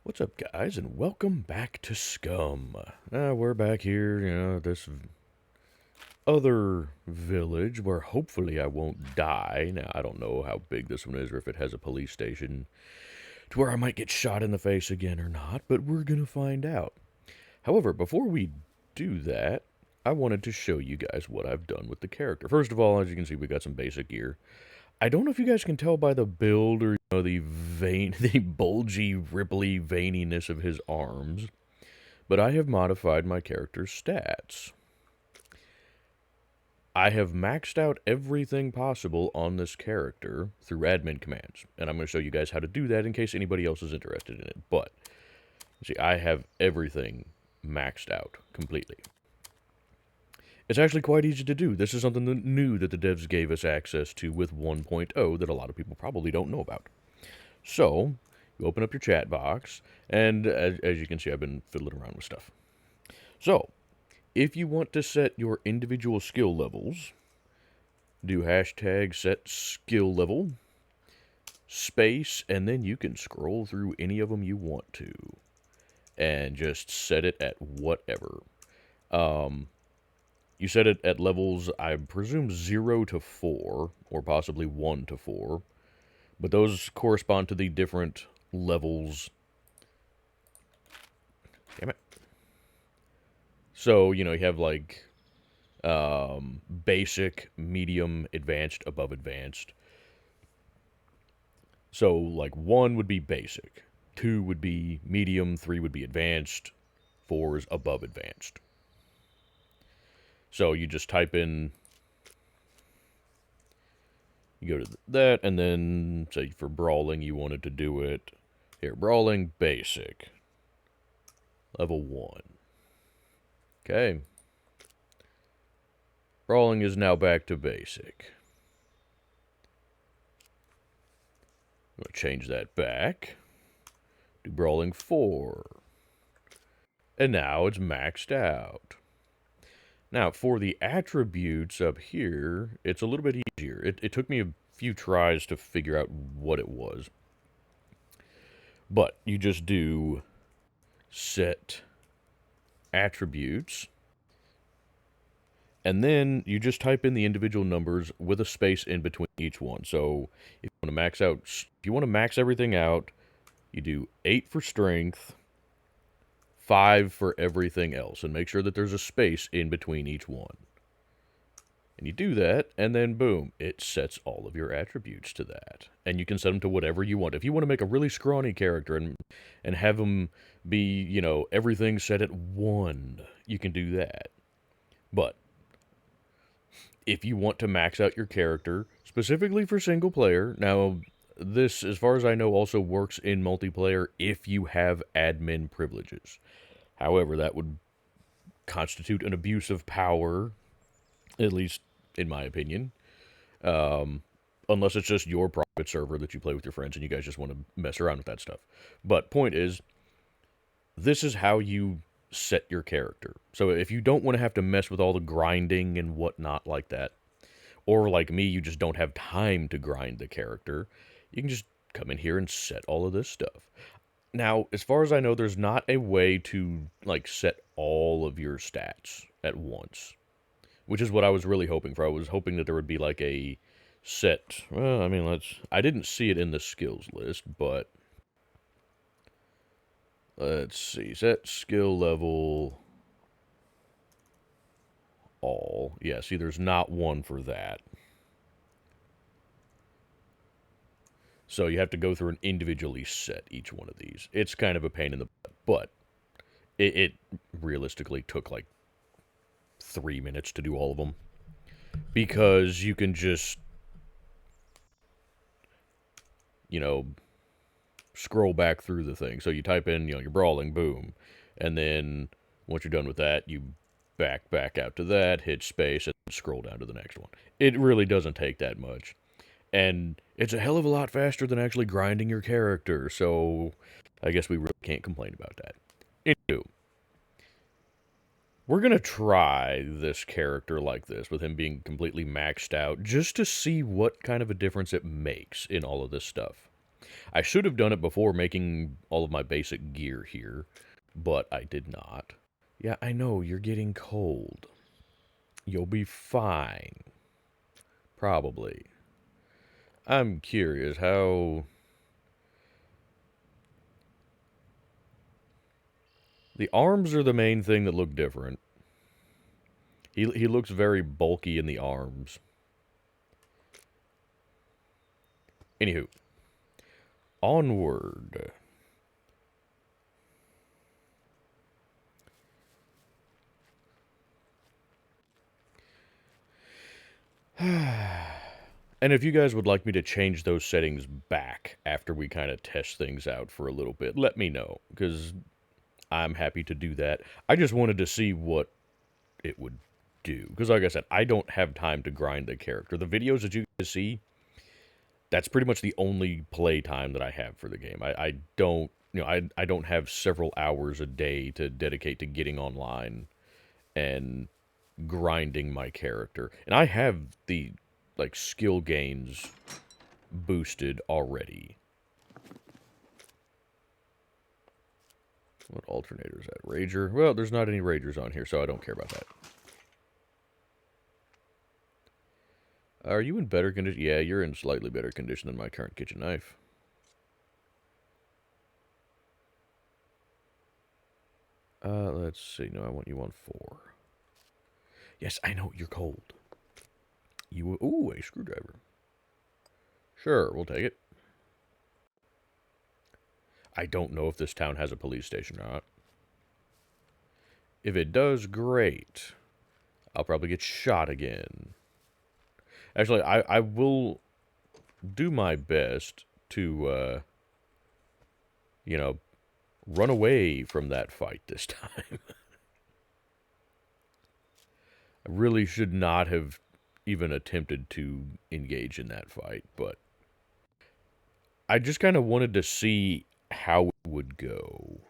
What's up, guys, and welcome back to SCUM. We're back here, this other village where hopefully I won't die. Now, I don't know how big this one is or if it has a police station to where I might get shot in the face again or not, but we're gonna find out. However, before we do that, I wanted to show you guys what I've done with the character. First of all, as you can see, we got some basic gear. I don't know if you guys can tell by the build or the the bulgy, ripply veininess of his arms, but I have modified my character's stats. I have maxed out everything possible on this character through admin commands, and I'm going to show you guys how to do that in case anybody else is interested in it. But see, I have everything maxed out completely. It's actually quite easy to do. This is something new that the devs gave us access to with 1.0 that a lot of people probably don't know about. So, you open up your chat box, and as you can see, I've been fiddling around with stuff. So, if you want to set your individual skill levels, do hashtag set skill level, space, and then you can scroll through any of them you want to, and just set it at whatever. You set it at levels, I presume, 0 to 4, or possibly 1 to 4. But those correspond to the different levels. Damn it. So, you have like basic, medium, advanced, above advanced. So, like 1 would be basic, 2 would be medium, 3 would be advanced, 4 is above advanced. So you just type in, you go to that, and then, say for brawling, you wanted to do it, here, brawling, basic, level 1. Okay. Brawling is now back to basic. I'm going to change that back. Do brawling 4. And now it's maxed out. Now, for the attributes up here, it's a little bit easier. It took me a few tries to figure out what it was. But you just do set attributes, and then you just type in the individual numbers with a space in between each one. So if you want to max everything out, you do 8 for strength, 5 for everything else, and make sure that there's a space in between each one. And you do that, and then boom, it sets all of your attributes to that. And you can set them to whatever you want. If you want to make a really scrawny character and have them be, everything set at 1, you can do that. But if you want to max out your character, specifically for single player, now this, as far as I know, also works in multiplayer if you have admin privileges. However, that would constitute an abuse of power, at least in my opinion. Unless it's just your private server that you play with your friends and you guys just want to mess around with that stuff. But point is, this is how you set your character. So if you don't want to have to mess with all the grinding and whatnot like that, or like me, you just don't have time to grind the character, you can just come in here and set all of this stuff. Now, as far as I know, there's not a way to, set all of your stats at once, which is what I was really hoping for. I was hoping that there would be, a set, well, I didn't see it in the skills list, but let's see, set skill level all. Yeah, see, there's not one for that. So you have to go through and individually set each one of these. It's kind of a pain in the butt, but it realistically took 3 minutes to do all of them. Because you can just, scroll back through the thing. So you type in, you're brawling, boom. And then once you're done with that, you back out to that, hit space, and scroll down to the next one. It really doesn't take that much. And it's a hell of a lot faster than actually grinding your character, so I guess we really can't complain about that. Anywho, we're going to try this character like this, with him being completely maxed out, just to see what kind of a difference it makes in all of this stuff. I should have done it before making all of my basic gear here, but I did not. Yeah, I know, you're getting cold. You'll be fine. Probably. I'm curious how... The arms are the main thing that look different. He looks very bulky in the arms. Anywho. Onward. And if you guys would like me to change those settings back after we kind of test things out for a little bit, let me know, because I'm happy to do that. I just wanted to see what it would do, because like I said, I don't have time to grind the character. The videos that you guys see, that's pretty much the only play time that I have for the game. I don't, I don't have several hours a day to dedicate to getting online and grinding my character. And I have the, like, skill gains boosted already. What alternator is that? Rager? Well, there's not any Ragers on here, so I don't care about that. Are you in better condition? Yeah, you're in slightly better condition than my current kitchen knife. Let's see. No, I want you on 4. Yes, I know, you're cold. Ooh, a screwdriver. Sure, we'll take it. I don't know if this town has a police station or not. If it does, great. I'll probably get shot again. Actually, I will do my best to, run away from that fight this time. I really should not have even attempted to engage in that fight, but I just kind of wanted to see how it would go.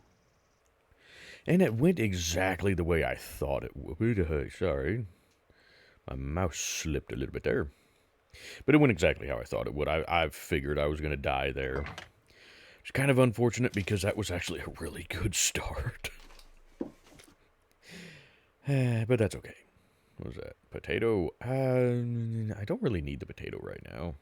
And it went exactly the way I thought it would. Sorry. My mouse slipped a little bit there. But it went exactly how I thought it would. I figured I was going to die there. It's kind of unfortunate because that was actually a really good start. But that's okay. What was that? Potato? I don't really need the potato right now.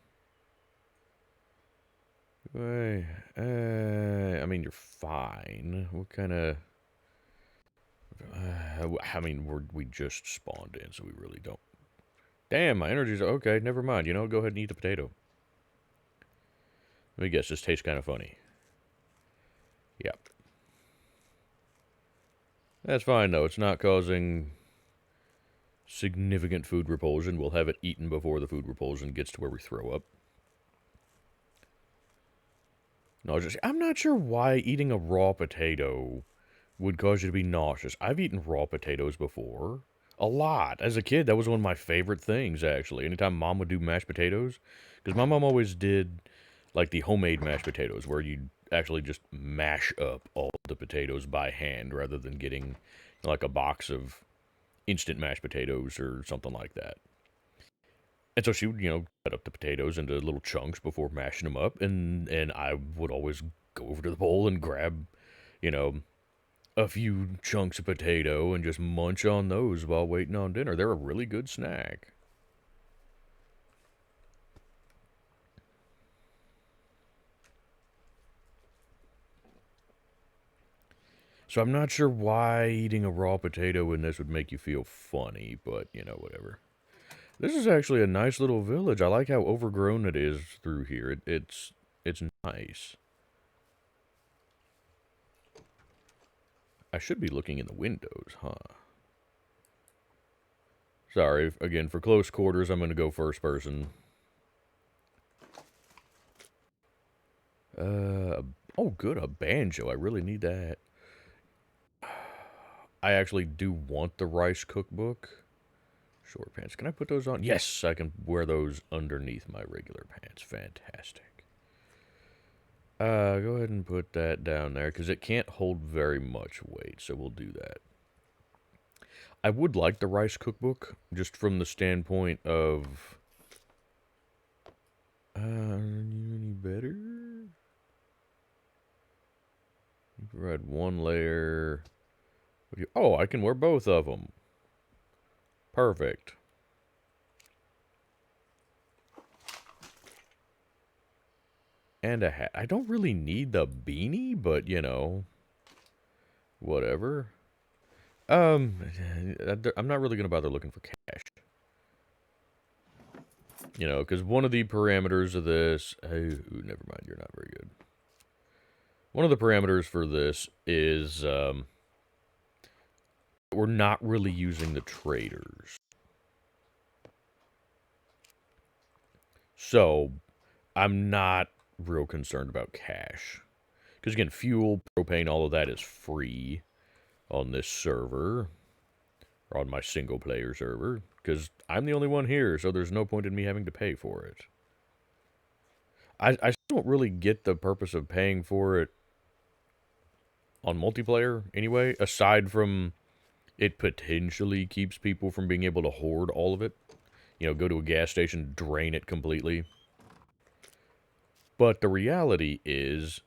I mean, you're fine. What kind of... I mean, we just spawned in, so we really don't... Damn, my energy's... Okay, never mind. You know, go ahead and eat the potato. Let me guess, this tastes kind of funny. Yep. That's fine, though. It's not causing significant food repulsion. We'll have it eaten before the food repulsion gets to where we throw up. No, I'm not sure why eating a raw potato would cause you to be nauseous. I've eaten raw potatoes before. A lot. As a kid, that was one of my favorite things, actually. Anytime Mom would do mashed potatoes. Because my mom always did, like, the homemade mashed potatoes, where you'd actually just mash up all the potatoes by hand, rather than getting, like, a box of instant mashed potatoes or something like that. And so she would, cut up the potatoes into little chunks before mashing them up, and I would always go over to the bowl and grab, a few chunks of potato and just munch on those while waiting on dinner. They're a really good snack. So I'm not sure why eating a raw potato in this would make you feel funny, but, whatever. This is actually a nice little village. I like how overgrown it is through here. It's nice. I should be looking in the windows, huh? Sorry, again, for close quarters, I'm going to go first person. Oh good, a banjo. I really need that. I actually do want the rice cookbook. Short pants. Can I put those on? Yes, I can wear those underneath my regular pants. Fantastic. Go ahead and put that down there, because it can't hold very much weight, so we'll do that. I would like the rice cookbook, just from the standpoint of... any better? Add one layer. Oh, I can wear both of them. Perfect. And a hat. I don't really need the beanie, but, you know, whatever. I'm not really going to bother looking for cash. You know, because one of the parameters of this... Oh, never mind, you're not very good. One of the parameters for this is we're not really using the traders. So, I'm not real concerned about cash. Because again, fuel, propane, all of that is free on this server. Or on my single-player server. Because I'm the only one here, so there's no point in me having to pay for it. I don't really get the purpose of paying for it on multiplayer, anyway. Aside from it potentially keeps people from being able to hoard all of it. You know, go to a gas station, drain it completely. But the reality is,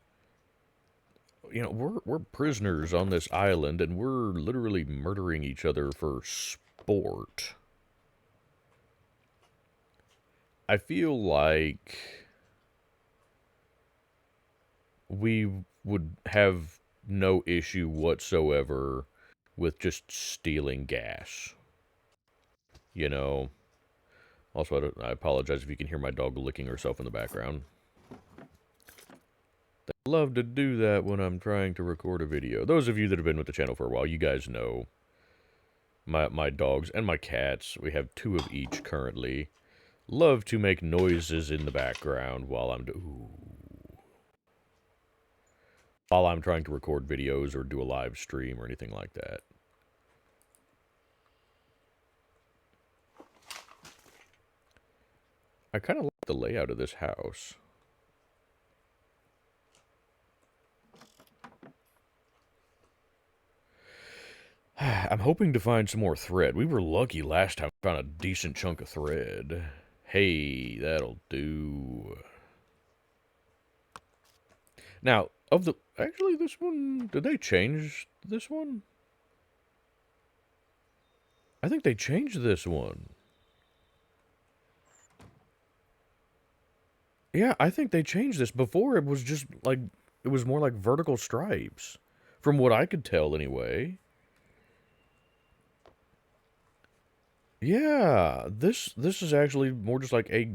you know, we're prisoners on this island, and we're literally murdering each other for sport. I feel like we would have no issue whatsoever with just stealing gas. You know. Also, I apologize if you can hear my dog licking herself in the background. I love to do that when I'm trying to record a video. Those of you that have been with the channel for a while, you guys know my dogs and my cats, we have 2 of each currently, love to make noises in the background while I'm trying to record videos or do a live stream or anything like that. I kind of like the layout of this house. I'm hoping to find some more thread. We were lucky last time we found a decent chunk of thread. Hey, that'll do. Now, actually this one, did they change this one? I think they changed this one. Yeah, I think they changed this. Before it was just like, it was more like vertical stripes. From what I could tell anyway. Yeah, this is actually more just like a,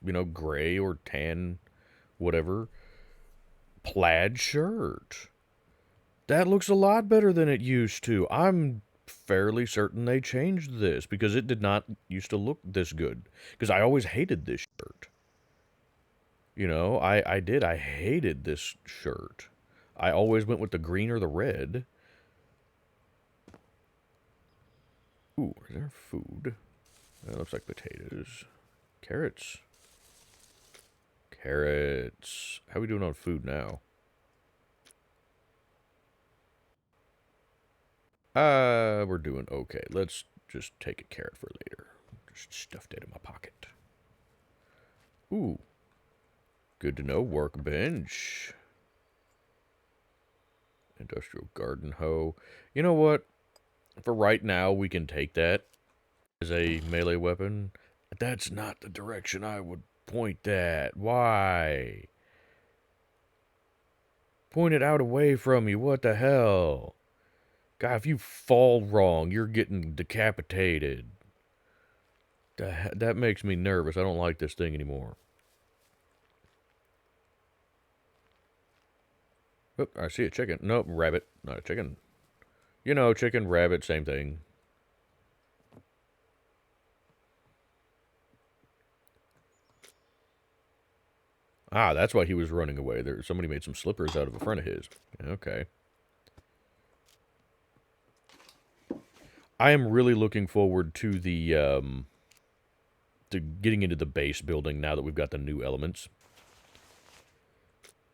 you know, gray or tan, whatever, plaid shirt. That looks a lot better than it used to. I'm fairly certain they changed this because it did not used to look this good. Because I always hated this shirt. You know, I did. I hated this shirt. I always went with the green or the red. Ooh, is there food? That looks like potatoes. Carrots. Carrots. How are we doing on food now? We're doing okay. Let's just take a carrot for later. Just stuffed it in my pocket. Ooh. Good to know. Workbench. Industrial garden hoe. You know what? For right now, we can take that as a melee weapon. That's not the direction I would point that. Why? Point it out away from you. What the hell? God, if you fall wrong, you're getting decapitated. That makes me nervous. I don't like this thing anymore. Oh, I see a chicken. Nope, rabbit. Not a chicken. You know, chicken, rabbit, same thing. Ah, that's why he was running away. Somebody made some slippers out of a friend of his. Okay. I am really looking forward to the, to getting into the base building now that we've got the new elements.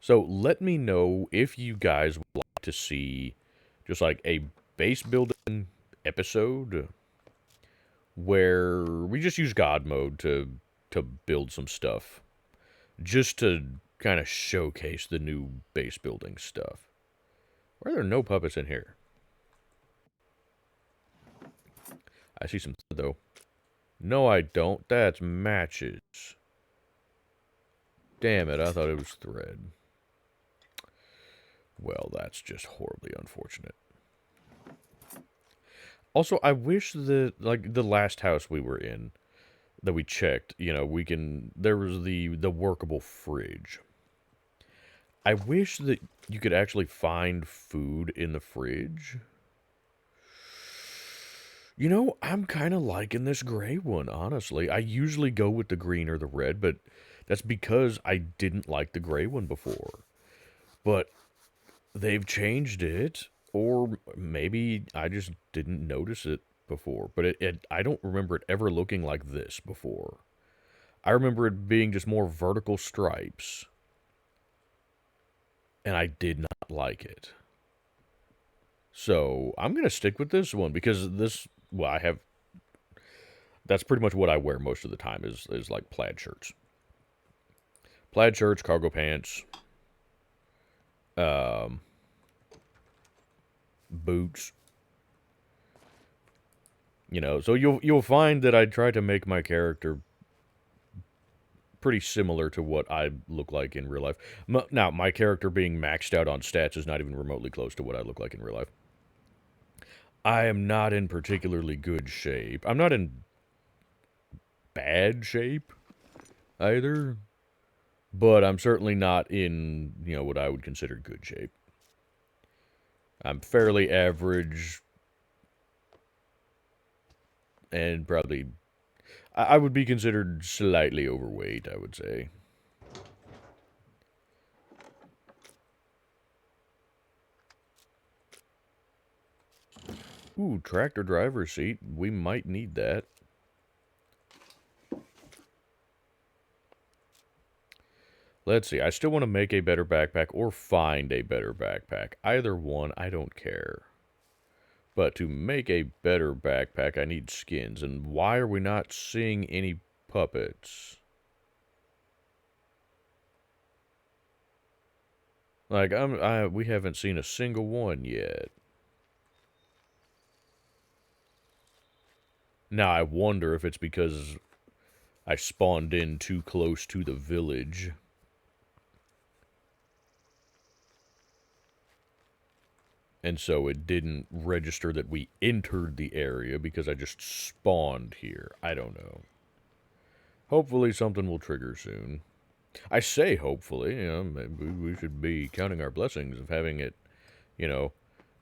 So let me know if you guys would like to see just like a base building episode where we just use God mode to build some stuff. Just to kind of showcase the new base building stuff. Why are there no puppets in here? I see some, though. No, I don't. That's matches. Damn it, I thought it was thread. Well, that's just horribly unfortunate. Also, I wish that, like, the last house we were in, that we checked, you know, there was the workable fridge. I wish that you could actually find food in the fridge. You know, I'm kind of liking this gray one, honestly. I usually go with the green or the red, but that's because I didn't like the gray one before. But they've changed it, or maybe I just didn't notice it before. But I don't remember it ever looking like this before. I remember it being just more vertical stripes, and I did not like it. So I'm going to stick with this one because this, well, that's pretty much what I wear most of the time is like plaid shirts. Plaid shirts, cargo pants, boots. You know, so you'll find that I try to make my character pretty similar to what I look like in real life. Now, my character being maxed out on stats is not even remotely close to what I look like in real life. I am not in particularly good shape. I'm not in bad shape either, but I'm certainly not in, you know, what I would consider good shape. I'm fairly average and probably, I would be considered slightly overweight, I would say. Ooh, tractor driver's seat. We might need that. Let's see. I still want to make a better backpack or find a better backpack. Either one, I don't care. But to make a better backpack, I need skins. And why are we not seeing any puppets? Like, we haven't seen a single one yet. Now, I wonder if it's because I spawned in too close to the village. And so it didn't register that we entered the area because I just spawned here. I don't know. Hopefully something will trigger soon. I say hopefully, you know, maybe we should be counting our blessings of having it, you know,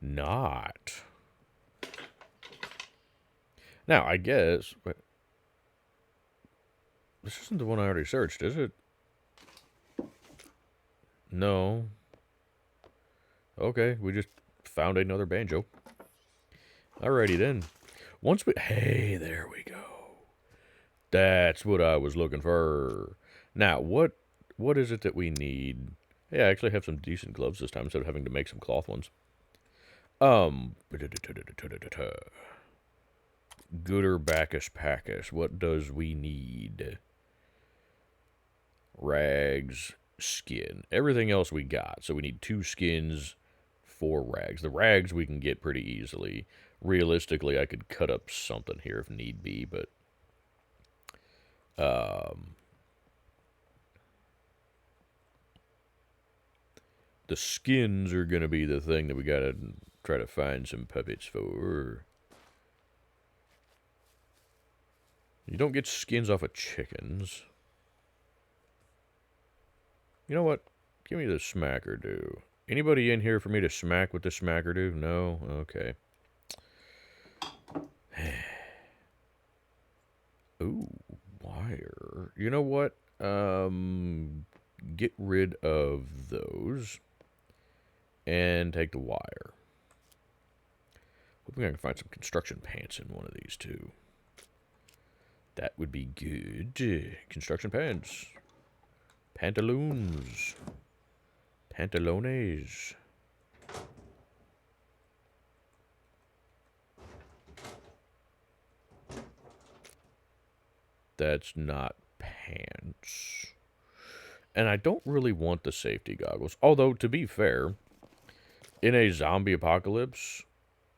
not. Now, I guess, but this isn't the one I already searched, is it? No. Okay, we just found another banjo. Alrighty then. Hey, there we go. That's what I was looking for. Now, what is it that we need? Hey, I actually have some decent gloves this time instead of having to make some cloth ones. Gooder Bacchus Packus. What does we need? Rags, skin. Everything else we got. So we need 2 skins, 4 rags. The rags we can get pretty easily. Realistically, I could cut up something here if need be, but the skins are going to be the thing that we got to try to find some puppets for. You don't get skins off of chickens. You know what? Give me the smacker-do. Anybody in here for me to smack with the smacker-do? No? Okay. Ooh, wire. You know what? Get rid of those. And take the wire. Hoping I can find some construction pants in one of these, too. That would be good. Construction pants. Pantaloons. Pantalones. That's not pants. And I don't really want the safety goggles. Although, to be fair, in a zombie apocalypse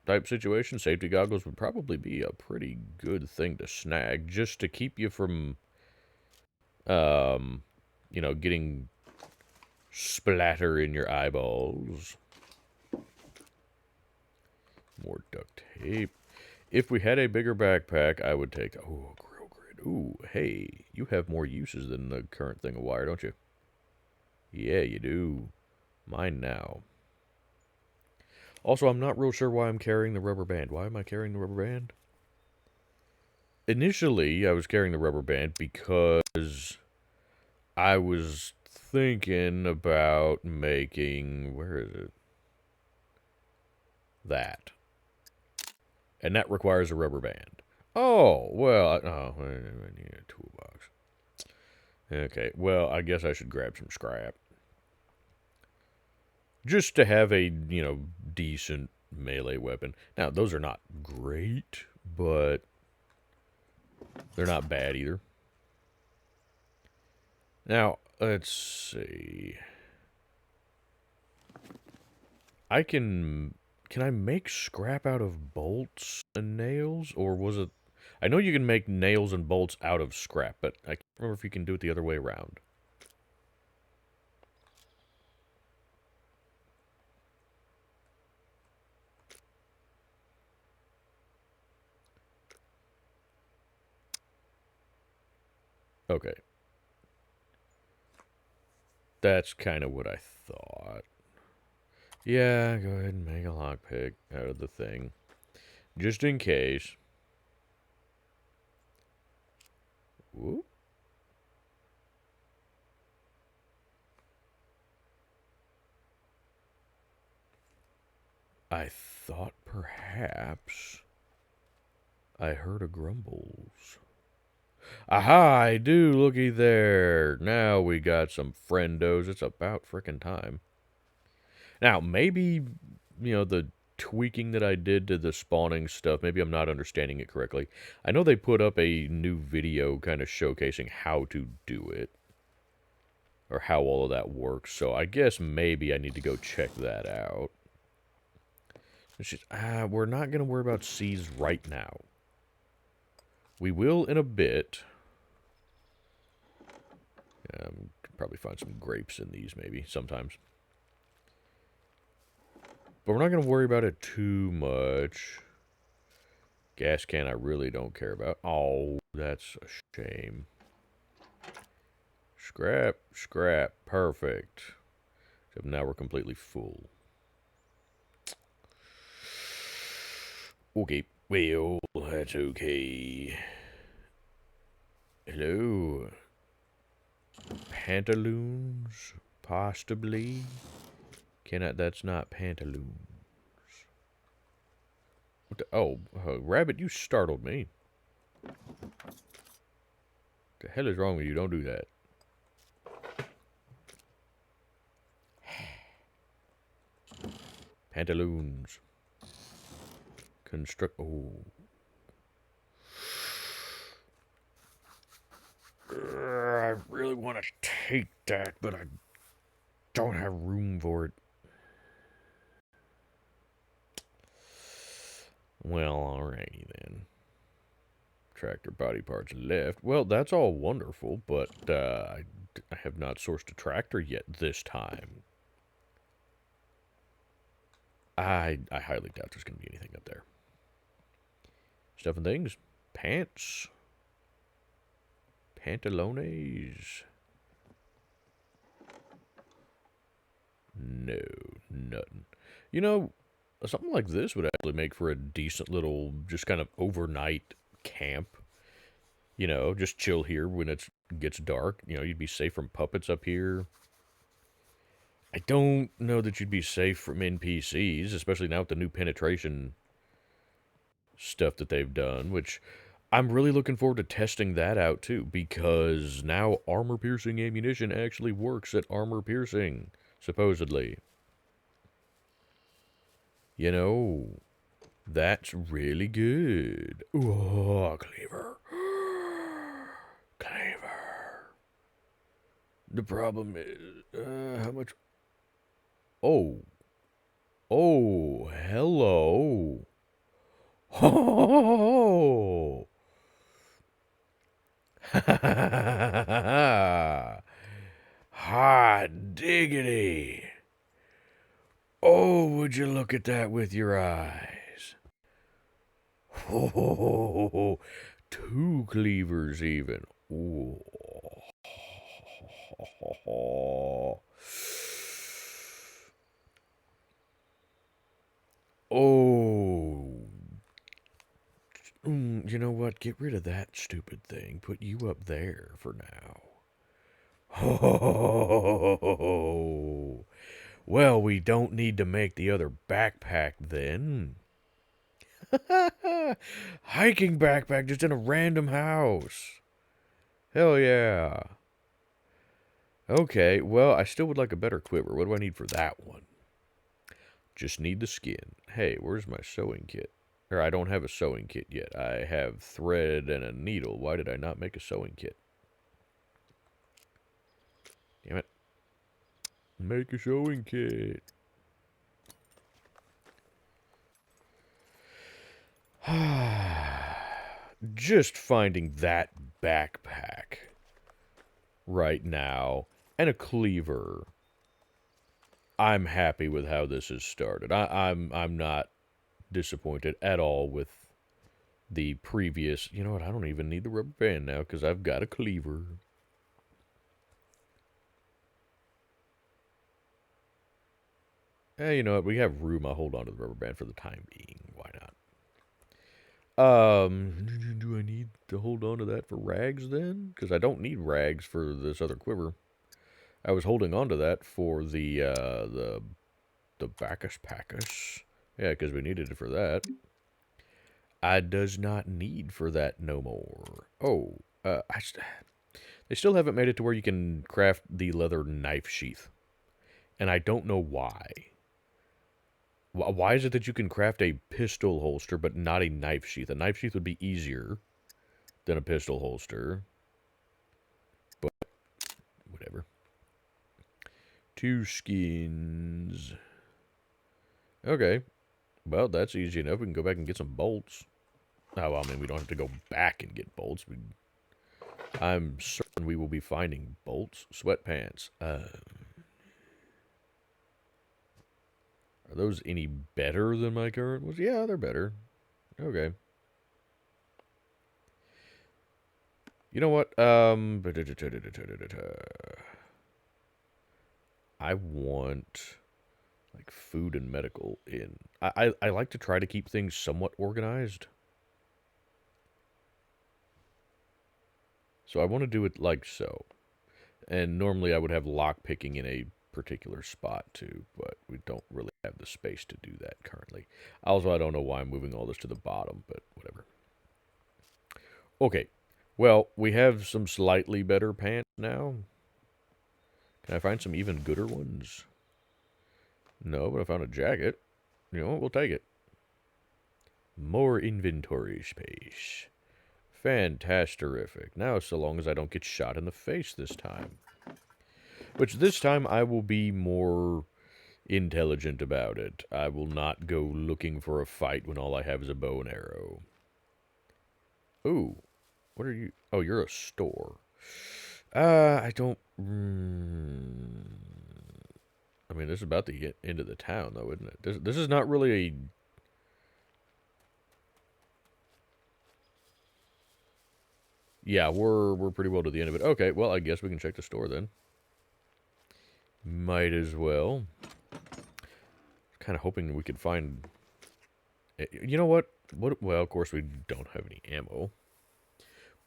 type situation, safety goggles would probably be a pretty good thing to snag just to keep you from, you know, getting splatter in your eyeballs. More duct tape. If we had a bigger backpack, I would take... Oh, grill grid. Ooh, hey, you have more uses than the current thing of wire, don't you? Yeah, you do. Mine now. Also, I'm not real sure why I'm carrying the rubber band. Why am I carrying the rubber band? Initially, I was carrying the rubber band because I was thinking about making... Where is it? That. And that requires a rubber band. Oh, well, oh, I need a toolbox. Okay, well, I guess I should grab some scrap. Just to have a, you know, decent melee weapon. Now, those are not great, but they're not bad either. Now, let's see. Can I make scrap out of bolts and nails? Or was it... I know you can make nails and bolts out of scrap, but I can't remember if you can do it the other way around. Okay. That's kind of what I thought. Yeah, go ahead and make a lockpick out of the thing. Just in case. Whoop. I thought perhaps I heard a grumbles. Aha, I do, looky there. Now we got some friendos. It's about frickin' time. Now, maybe, you know, the tweaking that I did to the spawning stuff, maybe I'm not understanding it correctly. I know they put up a new video kind of showcasing how to do it. Or how all of that works, so I guess maybe I need to go check that out. It's just, we're not going to worry about seeds right now. We will in a bit. Could probably find some grapes in these, maybe, sometimes. But we're not going to worry about it too much. Gas can I really don't care about. Oh, that's a shame. Scrap, scrap, perfect. Except now we're completely full. Okay, well, that's okay. Hello. Pantaloons, possibly. That's not pantaloons. What the, oh, Rabbit, you startled me. What the hell is wrong with you? Don't do that. Pantaloons. Construct. Oh. I really want to take that, but I don't have room for it. Well, alrighty then. Tractor body parts left. Well, that's all wonderful, but I have not sourced a tractor yet this time. I highly doubt there's going to be anything up there. Stuff and things. Pants. Pantalones. No, nothing. You know, something like this would actually make for a decent little, just kind of overnight camp. You know, just chill here when it gets dark. You know, you'd be safe from puppets up here. I don't know that you'd be safe from NPCs, especially now with the new penetration stuff that they've done, which I'm really looking forward to testing that out too, because now armor-piercing ammunition actually works at armor piercing, supposedly. You know, that's really good. Oh, cleaver. Cleaver. The problem is, how much... Oh. Oh, hello. Oh. Hot diggity. Oh, would you look at that with your eyes? Oh, two cleavers even. Ooh. Oh. You know what? Get rid of that stupid thing. Put you up there for now. Oh. Well, we don't need to make the other backpack then. Hiking backpack just in a random house. Hell yeah. Okay, well, I still would like a better quiver. What do I need for that one? Just need the skin. Hey, where's my sewing kit? Or I don't have a sewing kit yet. I have thread and a needle. Why did I not make a sewing kit? Damn it. Make a sewing kit. Just finding that backpack right now and a cleaver. I'm happy with how this has started. I'm not disappointed at all with the previous. You know what? I don't even need the rubber band now because I've got a cleaver. Hey, you know what? We have room. I'll hold on to the rubber band for the time being. Why not? Do I need to hold on to that for rags then? Because I don't need rags for this other quiver. I was holding on to that for the Bacchus Packus. Yeah, because we needed it for that. I does not need for that no more. Oh, they still haven't made it to where you can craft the leather knife sheath. And I don't know why. Why is it that you can craft a pistol holster but not a knife sheath? A knife sheath would be easier than a pistol holster. But, whatever. 2 skins. Okay. Well, that's easy enough. We can go back and get some bolts. Oh, well, I mean, we don't have to go back and get bolts. I'm certain we will be finding bolts. Sweatpants. Are those any better than my current ones? Yeah, they're better. Okay. You know what? I want like food and medical in. I like to try to keep things somewhat organized. So I want to do it like so. And normally I would have lock picking in a particular spot too, but we don't really have the space to do that currently. Also, I don't know why I'm moving all this to the bottom, but whatever. Okay, well, we have some slightly better pants now. Can I find some even gooder ones? No, but I found a jacket. You know what? We'll take it. More inventory space. Fantastic. Now, so long as I don't get shot in the face this time. Which this time I will be more intelligent about it. I will not go looking for a fight when all I have is a bow and arrow. Ooh, what are you? Oh, you're a store. I don't. I mean, this is about to get into the town, though, isn't it? This is not really a. Yeah, we're pretty well to the end of it. Okay, well, I guess we can check the store then. Might as well. Kind of hoping we could find. You know what? Well, of course we don't have any ammo.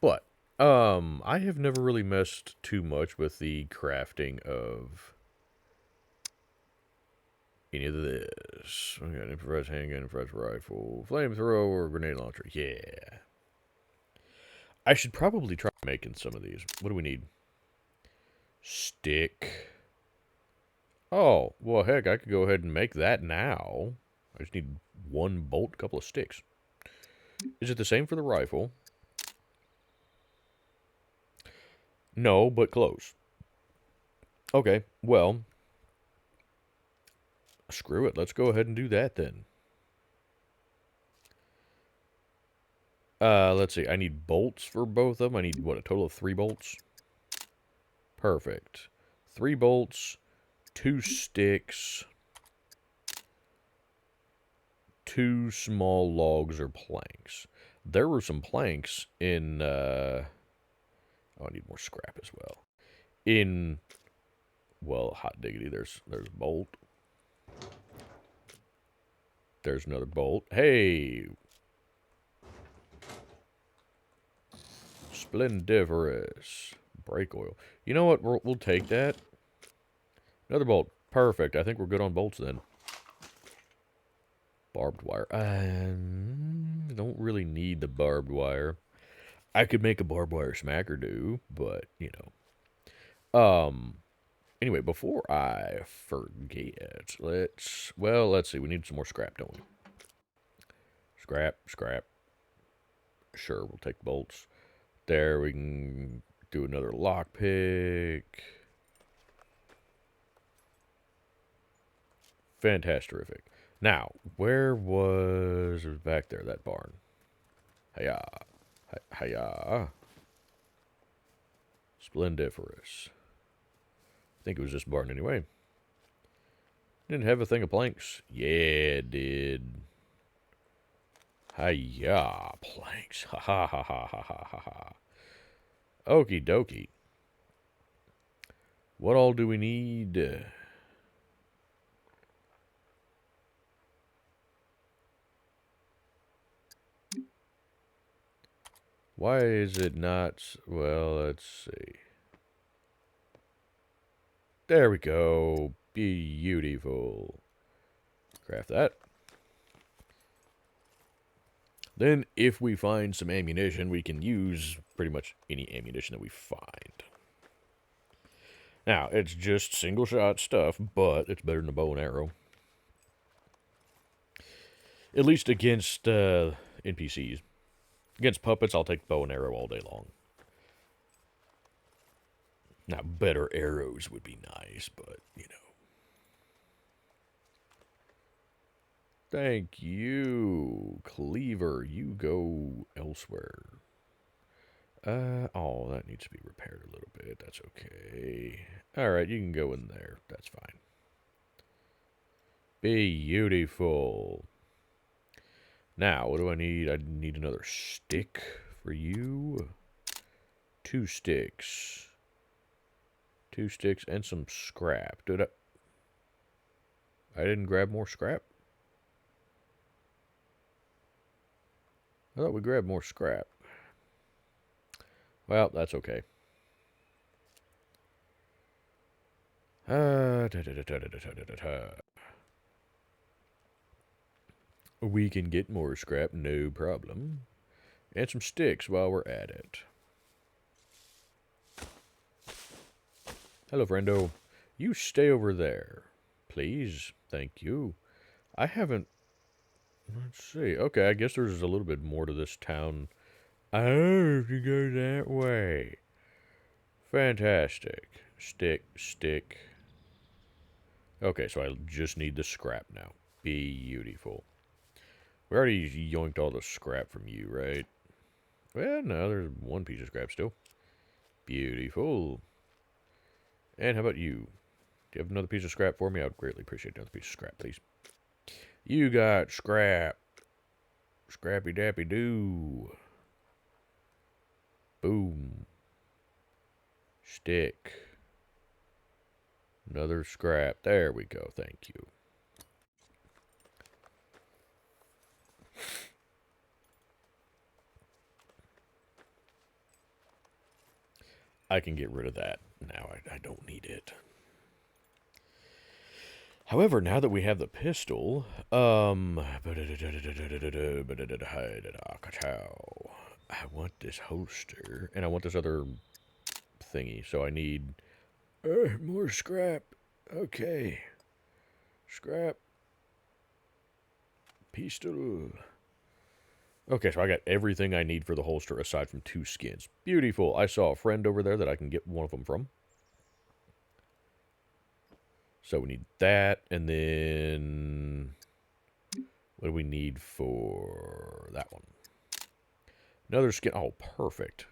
But I have never really messed too much with the crafting of any of this. We got improvised handgun, improvised rifle, flamethrower, grenade launcher. Yeah. I should probably try making some of these. What do we need? Stick. Oh, well, heck, I could go ahead and make that now. I just need one bolt, couple of sticks. Is it the same for the rifle? No, but close. Okay, well, Screw it. Let's go ahead and do that then. Let's see. I need bolts for both of them. I need, what, a total of 3 bolts? Perfect. 3 bolts, 2 sticks, 2 small logs or planks. There were some planks in, oh, I need more scrap as well. In, well, hot diggity, there's a bolt. There's another bolt. Hey! Splendiferous. Brake oil. You know what? We'll take that. Another bolt. Perfect. I think we're good on bolts then. Barbed wire. I don't really need the barbed wire. I could make a barbed wire smacker do, but, you know. Anyway, before I forget, let's see. We need some more scrap, don't we? Scrap. Sure, we'll take bolts. There, we can do another lockpick. Fantastic. Now, where was it? Back there, that barn? Hiya. Hiya. Splendiferous. I think it was this barn anyway. Didn't have a thing of planks. Yeah, it did. Hiya, planks. Ha ha ha ha ha ha ha. Okie dokie. What all do we need? Why is it not? Well, let's see. There we go. Beautiful. Craft that. Then, if we find some ammunition, we can use pretty much any ammunition that we find. Now, it's just single-shot stuff, but it's better than a bow and arrow. At least against NPCs. Against puppets, I'll take bow and arrow all day long. Now, better arrows would be nice, but, you know. Thank you, Cleaver. You go elsewhere. Oh, that needs to be repaired a little bit. That's okay. Alright, you can go in there. That's fine. Beautiful. Now, what do I need? I need another stick for you. 2 sticks. 2 sticks and some scrap. Did I didn't grab more scrap? I thought we grabbed more scrap. Well, that's okay. We can get more scrap, no problem. And some sticks while we're at it. Hello, friendo. You stay over there, please. Thank you. I haven't... Let's see. Okay, I guess there's a little bit more to this town. Oh, you go that way. Fantastic. Stick. Okay, so I just need the scrap now. Beautiful. We already yoinked all the scrap from you, right? Well, no, there's 1 piece of scrap still. Beautiful. And how about you? Do you have another piece of scrap for me? I would greatly appreciate another piece of scrap, please. You got scrap. Scrappy dappy doo. Boom. Stick. Another scrap. There we go. Thank you. I can get rid of that now. I don't need it. However, now that we have the pistol, I want this holster, and I want this other thingy, so I need more scrap. Okay. Scrap. Pistol. Okay, so I got everything I need for the holster aside from 2 skins. Beautiful. I saw a friend over there that I can get one of them from. So we need that, and then what do we need for that one? Another skin. Oh, perfect.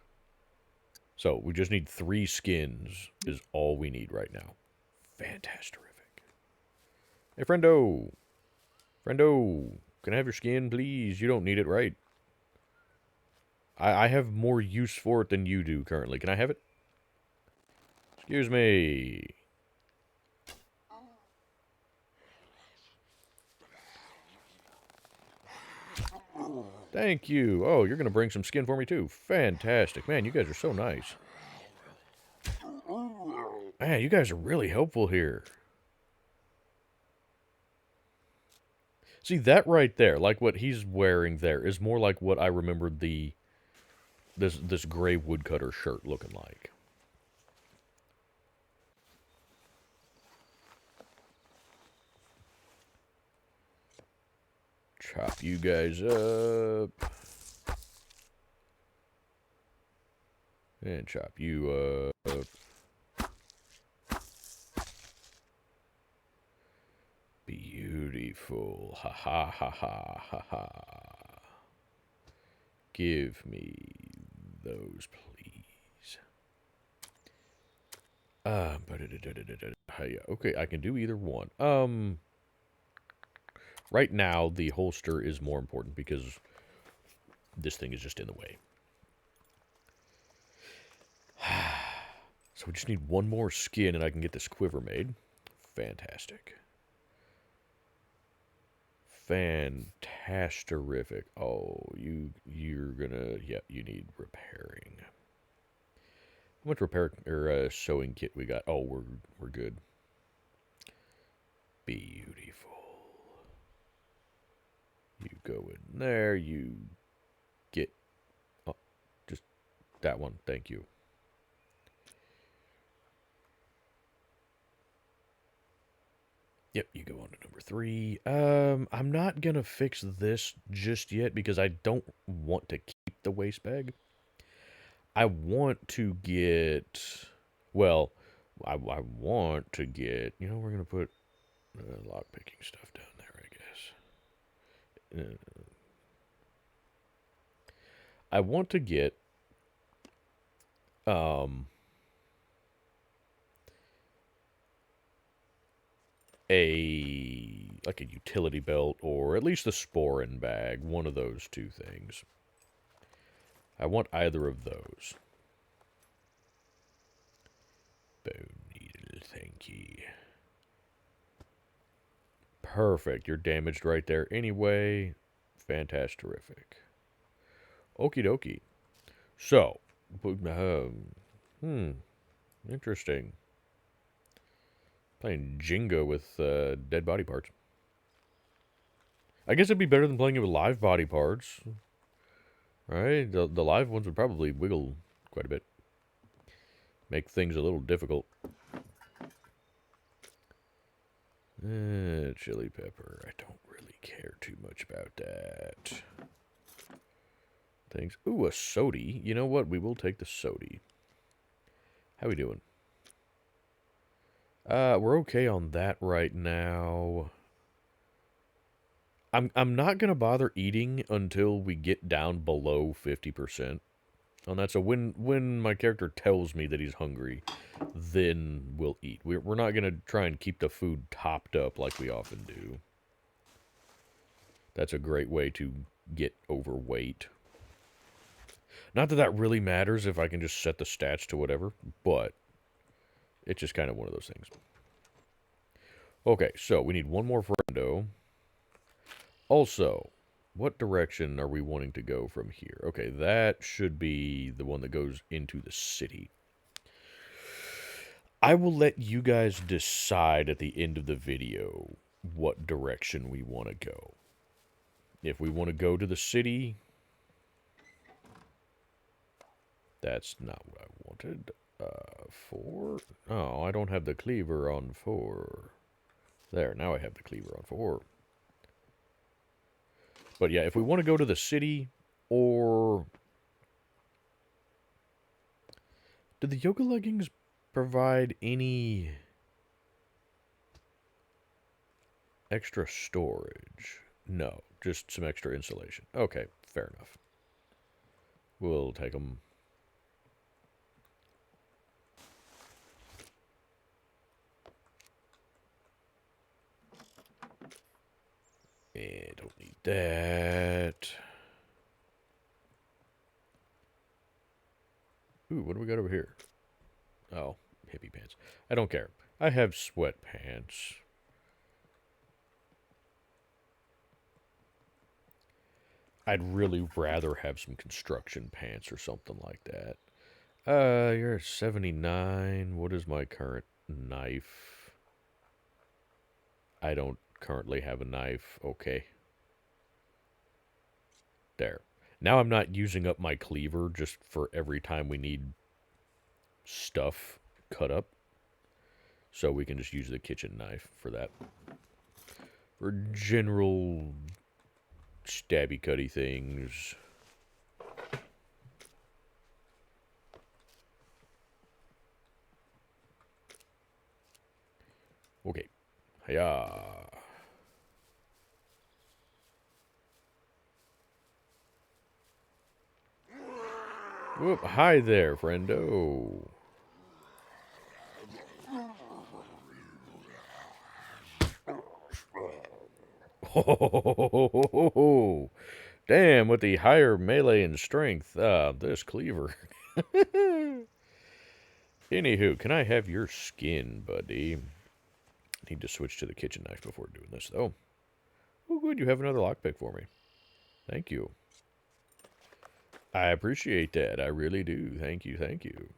So we just need 3 skins is all we need right now. Fantastic. Hey, friendo. Friendo. Can I have your skin, please? You don't need it, right? I have more use for it than you do currently. Can I have it? Excuse me. Thank you. Oh, you're going to bring some skin for me, too. Fantastic. Man, you guys are so nice. Man, you guys are really helpful here. See, that right there, like what he's wearing there, is more like what I remembered this gray woodcutter shirt looking like. Chop you guys up. And chop you up. Beautiful. Ha ha ha ha ha ha. Give me those, please. Okay, I can do either one. Right now, the holster is more important because this thing is just in the way. So we just need one more skin and I can get this quiver made. Fantastic. Fantastic. Oh, you're gonna, yeah, you need repairing. How much repair or sewing kit we got? Oh, we're good. Beautiful. You go in there, you get just that one. Thank you. Yep, you go on to number 3. I'm not gonna fix this just yet because I don't want to keep the waste bag. I want to get, well, I want to get, you know, we're gonna put lock picking stuff down there, I guess. I want to get, like a utility belt or at least a sporin bag, one of those two things. I want either of those. Bone needle, thank you. Perfect, you're damaged right there anyway. Fantastic. Okie dokie. So, interesting. Playing Jenga with dead body parts. I guess it'd be better than playing it with live body parts. Right? The live ones would probably wiggle quite a bit. Make things a little difficult. Chili pepper. I don't really care too much about that. Things. Ooh, a sody. You know what? We will take the sody. How we doing? We're okay on that right now. I'm not gonna bother eating until we get down below 50% on that. So when my character tells me that he's hungry, then we'll eat. We're not gonna try and keep the food topped up like we often do. That's a great way to get overweight. Not that that really matters if I can just set the stats to whatever, but it's just kind of one of those things. Okay, so we need one more friendo. Also, what direction are we wanting to go from here? Okay, that should be the one that goes into the city. I will let you guys decide at the end of the video what direction we want to go. If we want to go to the city, that's not what I wanted. 4? Oh, I don't have the cleaver on 4. There, now I have the cleaver on 4. But yeah, if we want to go to the city, or... Do the yoga leggings provide any Extra storage. No, just some extra insulation. Okay, fair enough. We'll take them. Don't need that. Ooh, what do we got over here? Oh, hippie pants. I don't care. I have sweatpants. I'd really rather have some construction pants or something like that. You're 79. What is my current knife? I don't currently have a knife. Okay. There. Now I'm not using up my cleaver just for every time we need stuff cut up. So we can just use the kitchen knife for that. For general stabby cutty things. Okay. Hiya. Whoop, hi there, friendo. Oh, damn, with the higher melee and strength, this cleaver. Anywho, can I have your skin, buddy? Need to switch to the kitchen knife before doing this, though. Oh, good, you have another lockpick for me. Thank you. I appreciate that. I really do. Thank you, thank you.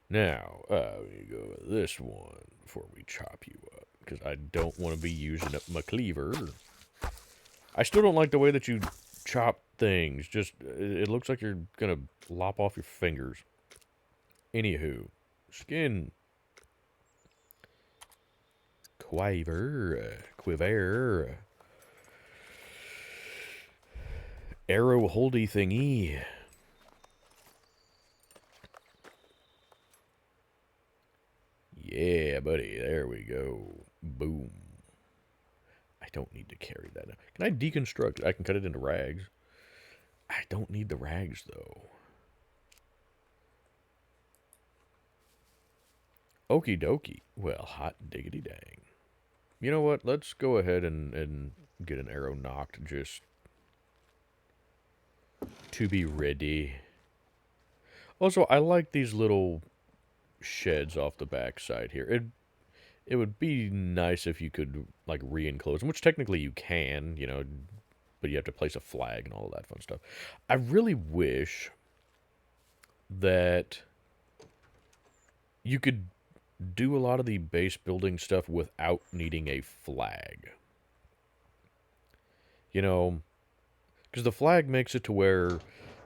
Now, we go with this one before we chop you up, because I don't want to be using up my cleaver. I still don't like the way that you chop things. Just, it looks like you're gonna lop off your fingers. Anywho, skin. Quiver. Arrow holdy thingy. Yeah, buddy. There we go. Boom. I don't need to carry that. Can I deconstruct it? I can cut it into rags. I don't need the rags, though. Okie dokie. Well, hot diggity dang. You know what? Let's go ahead and get an arrow knocked just to be ready. Also, I like these little sheds off the backside here. It would be nice if you could, like, re-enclose them, which technically you can, you know, but you have to place a flag and all of that fun stuff. I really wish that you could do a lot of the base building stuff without needing a flag. You know, because the flag makes it to where,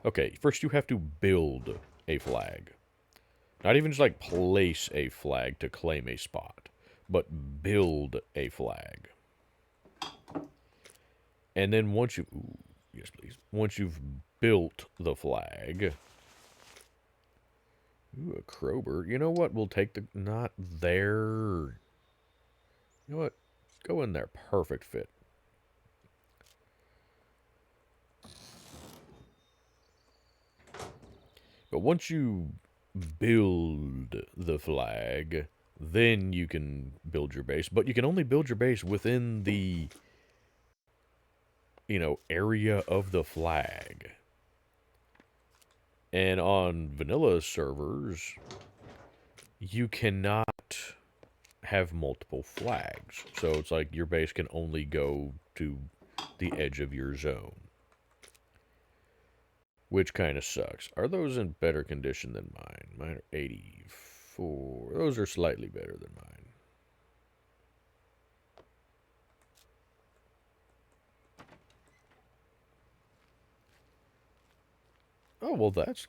okay, first you have to build a flag. Not even just like place a flag to claim a spot, but build a flag. And then once you, ooh, yes please, once you've built the flag, ooh, a crowbar. You know what? We'll take the, not there. You know what? Go in there. Perfect fit. But once you build the flag, then you can build your base. But you can only build your base within the, you know, area of the flag. And on vanilla servers, you cannot have multiple flags. So it's like your base can only go to the edge of your zone. Which kind of sucks. Are those in better condition than mine? Mine are 84. Those are slightly better than mine. Oh, well, that's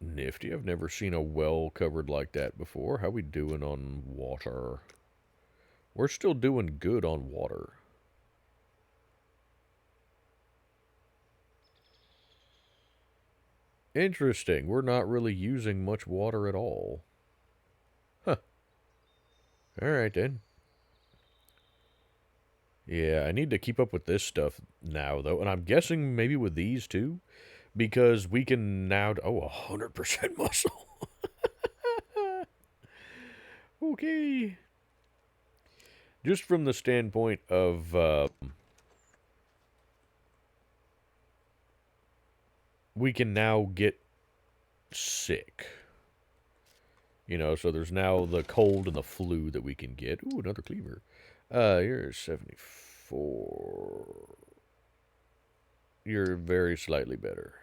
nifty. I've never seen a well covered like that before. How we doing on water? We're still doing good on water. Interesting. We're not really using much water at all. Huh. Alright then. Yeah, I need to keep up with this stuff now, though. And I'm guessing maybe with these too, because we can now. Oh, 100% muscle. Okay. Just from the standpoint of we can now get sick. You know, so there's now the cold and the flu that we can get. Ooh, another cleaver. You're 74. You're very slightly better.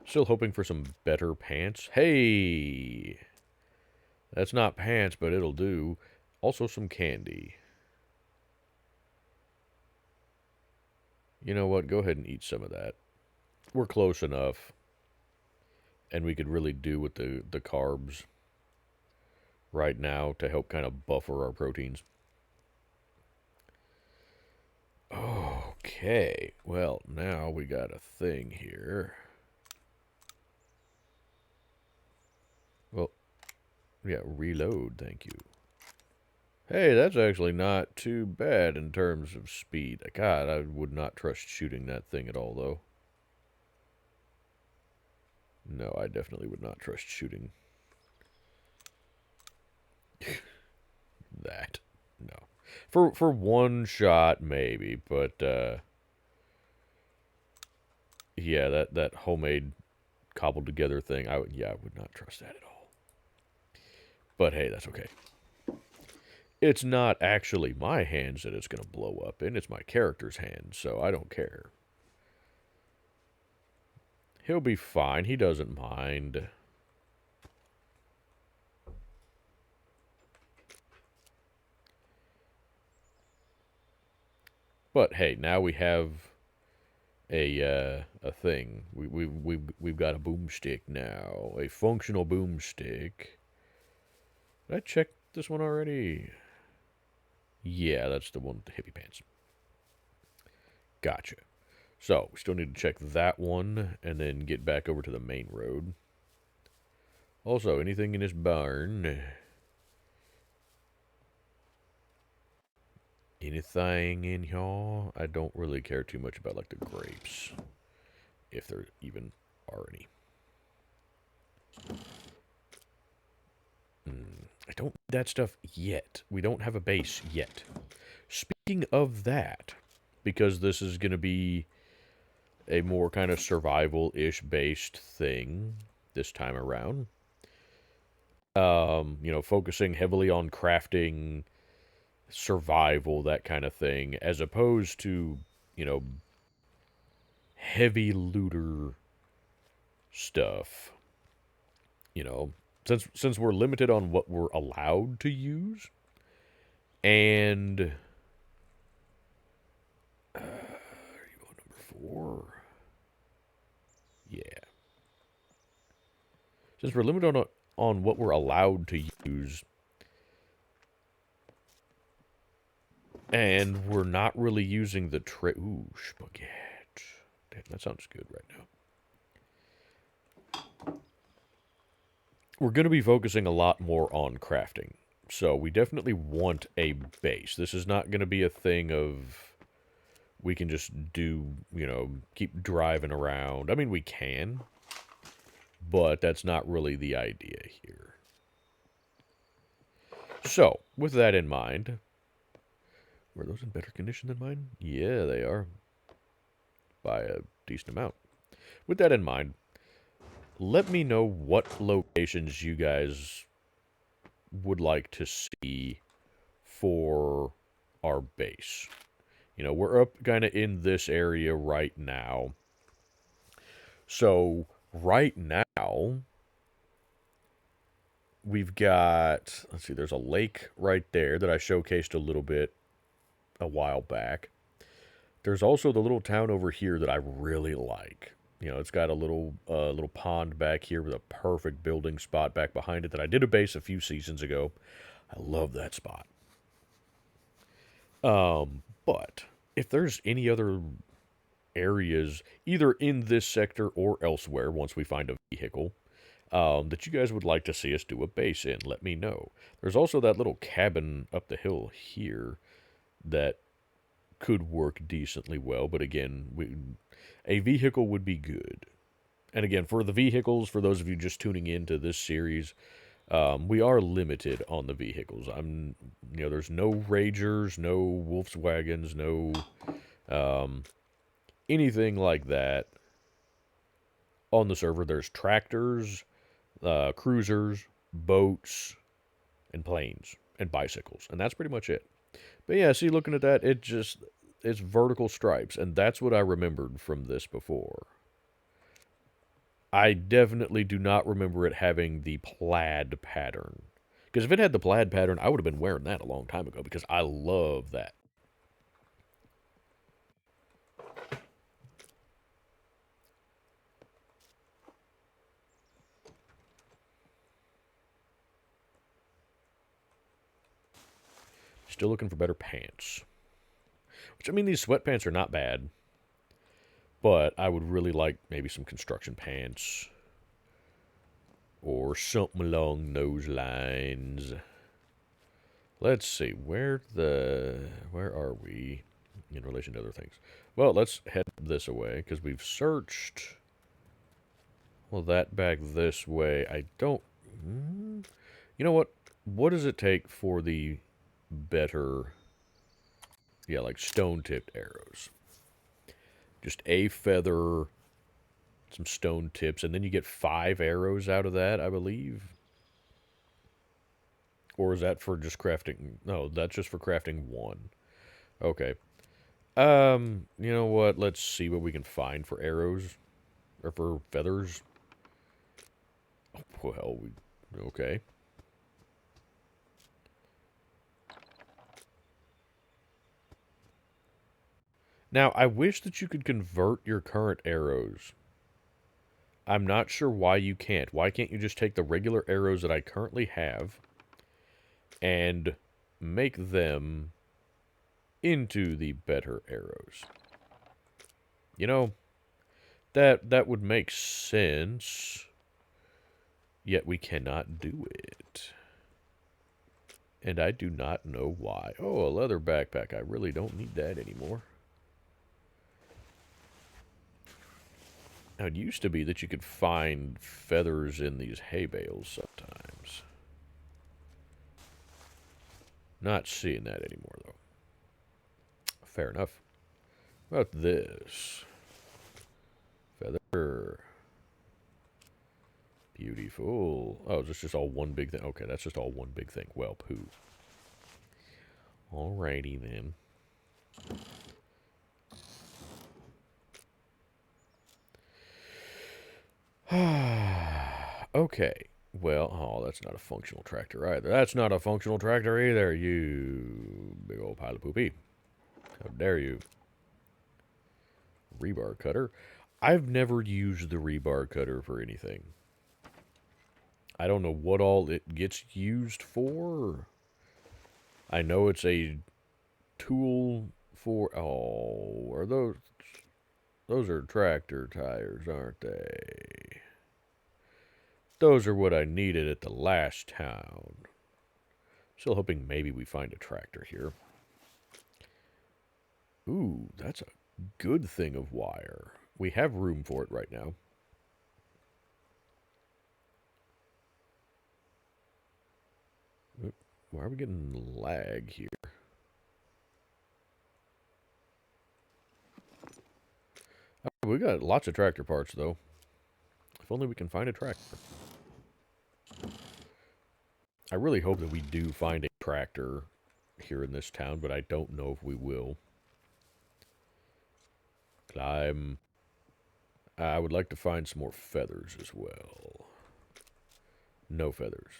Still hoping for some better pants. Hey! That's not pants, but it'll do. Also some candy. You know what? Go ahead and eat some of that. We're close enough. And we could really do with the carbs right now to help kind of buffer our proteins. Okay. Well, now we got a thing here. Well, yeah, reload, thank you. Hey, that's actually not too bad in terms of speed. God, I would not trust shooting that thing at all, though. No, I definitely would not trust shooting that. No. For one shot, maybe, but, yeah, that homemade cobbled together thing, I would not trust that at all. But hey, that's okay. It's not actually my hands that it's going to blow up in, it's my character's hands, so I don't care. He'll be fine, he doesn't mind. But hey, now we have a thing. We've got a boomstick now, a functional boomstick. Did I check this one already? Yeah, that's the one with the hippie pants. Gotcha. So, we still need to check that one, and then get back over to the main road. Also, anything in this barn? Anything in here? I don't really care too much about, like, the grapes. If there even are any. I don't need that stuff yet. We don't have a base yet. Speaking of that, because this is going to be a more kind of survival-ish based thing this time around. You know, focusing heavily on crafting, survival, that kind of thing, as opposed to, you know, heavy looter stuff. You know, since we're limited on what we're allowed to use, and are you on number 4? Yeah. Since we're limited on what we're allowed to use, and we're not really using the ooh, spaghetti. Damn, that sounds good right now. We're going to be focusing a lot more on crafting. So we definitely want a base. This is not going to be a thing of we can just do, you know, keep driving around. I mean, we can, but that's not really the idea here. So, with that in mind, were those in better condition than mine? Yeah, they are. By a decent amount. With that in mind, let me know what locations you guys would like to see for our base. You know, we're up kind of in this area right now. So, right now, we've got, let's see, there's a lake right there that I showcased a little bit a while back. There's also the little town over here that I really like. You know, it's got a little pond back here with a perfect building spot back behind it that I did a base a few seasons ago. I love that spot. But if there's any other areas, either in this sector or elsewhere, once we find a vehicle, that you guys would like to see us do a base in. Let me know. There's also that little cabin up the hill here that could work decently well, but again, a vehicle would be good. And again, for the vehicles, for those of you just tuning into this series, we are limited on the vehicles. There's no Ragers, no Volkswagens, no anything like that on the server. There's tractors, cruisers, boats, and planes, and bicycles. And that's pretty much it. But yeah, see, looking at that, it's vertical stripes, and that's what I remembered from this before. I definitely do not remember it having the plaid pattern. Because if it had the plaid pattern, I would have been wearing that a long time ago, because I love that. Still looking for better pants. Which, I mean, these sweatpants are not bad. But I would really like maybe some construction pants. Or something along those lines. Let's see, where are we in relation to other things? Well, let's head this way, because we've searched, well, that back this way. I don't, you know what does it take for the better, yeah, like stone-tipped arrows? Just a feather, some stone tips, and then you get 5 arrows out of that, I believe. Or is that for just crafting? No, that's just for crafting 1. Okay. You know what? Let's see what we can find for arrows. Or for feathers. Well, okay. Now, I wish that you could convert your current arrows. I'm not sure why you can't. Why can't you just take the regular arrows that I currently have and make them into the better arrows? You know, that would make sense. Yet we cannot do it. And I do not know why. Oh, a leather backpack. I really don't need that anymore. Now, it used to be that you could find feathers in these hay bales sometimes. Not seeing that anymore, though. Fair enough. What about this? Feather. Beautiful. Oh, is this just all one big thing? Okay, that's just all one big thing. Well, poo. Alrighty, then. Okay. Well, oh, that's not a functional tractor either. That's not a functional tractor either, you big old pile of poopy. How dare you. Rebar cutter. I've never used the rebar cutter for anything. I don't know what all it gets used for. I know it's a tool for... Oh, are those... Those are tractor tires, aren't they? Those are what I needed at the last town. Still hoping maybe we find a tractor here. Ooh, that's a good thing of wire. We have room for it right now. Why are we getting lag here? Oh, we got lots of tractor parts, though. If only we can find a tractor. I really hope that we do find a tractor here in this town, but I don't know if we will. Climb. I would like to find some more feathers as well. No feathers.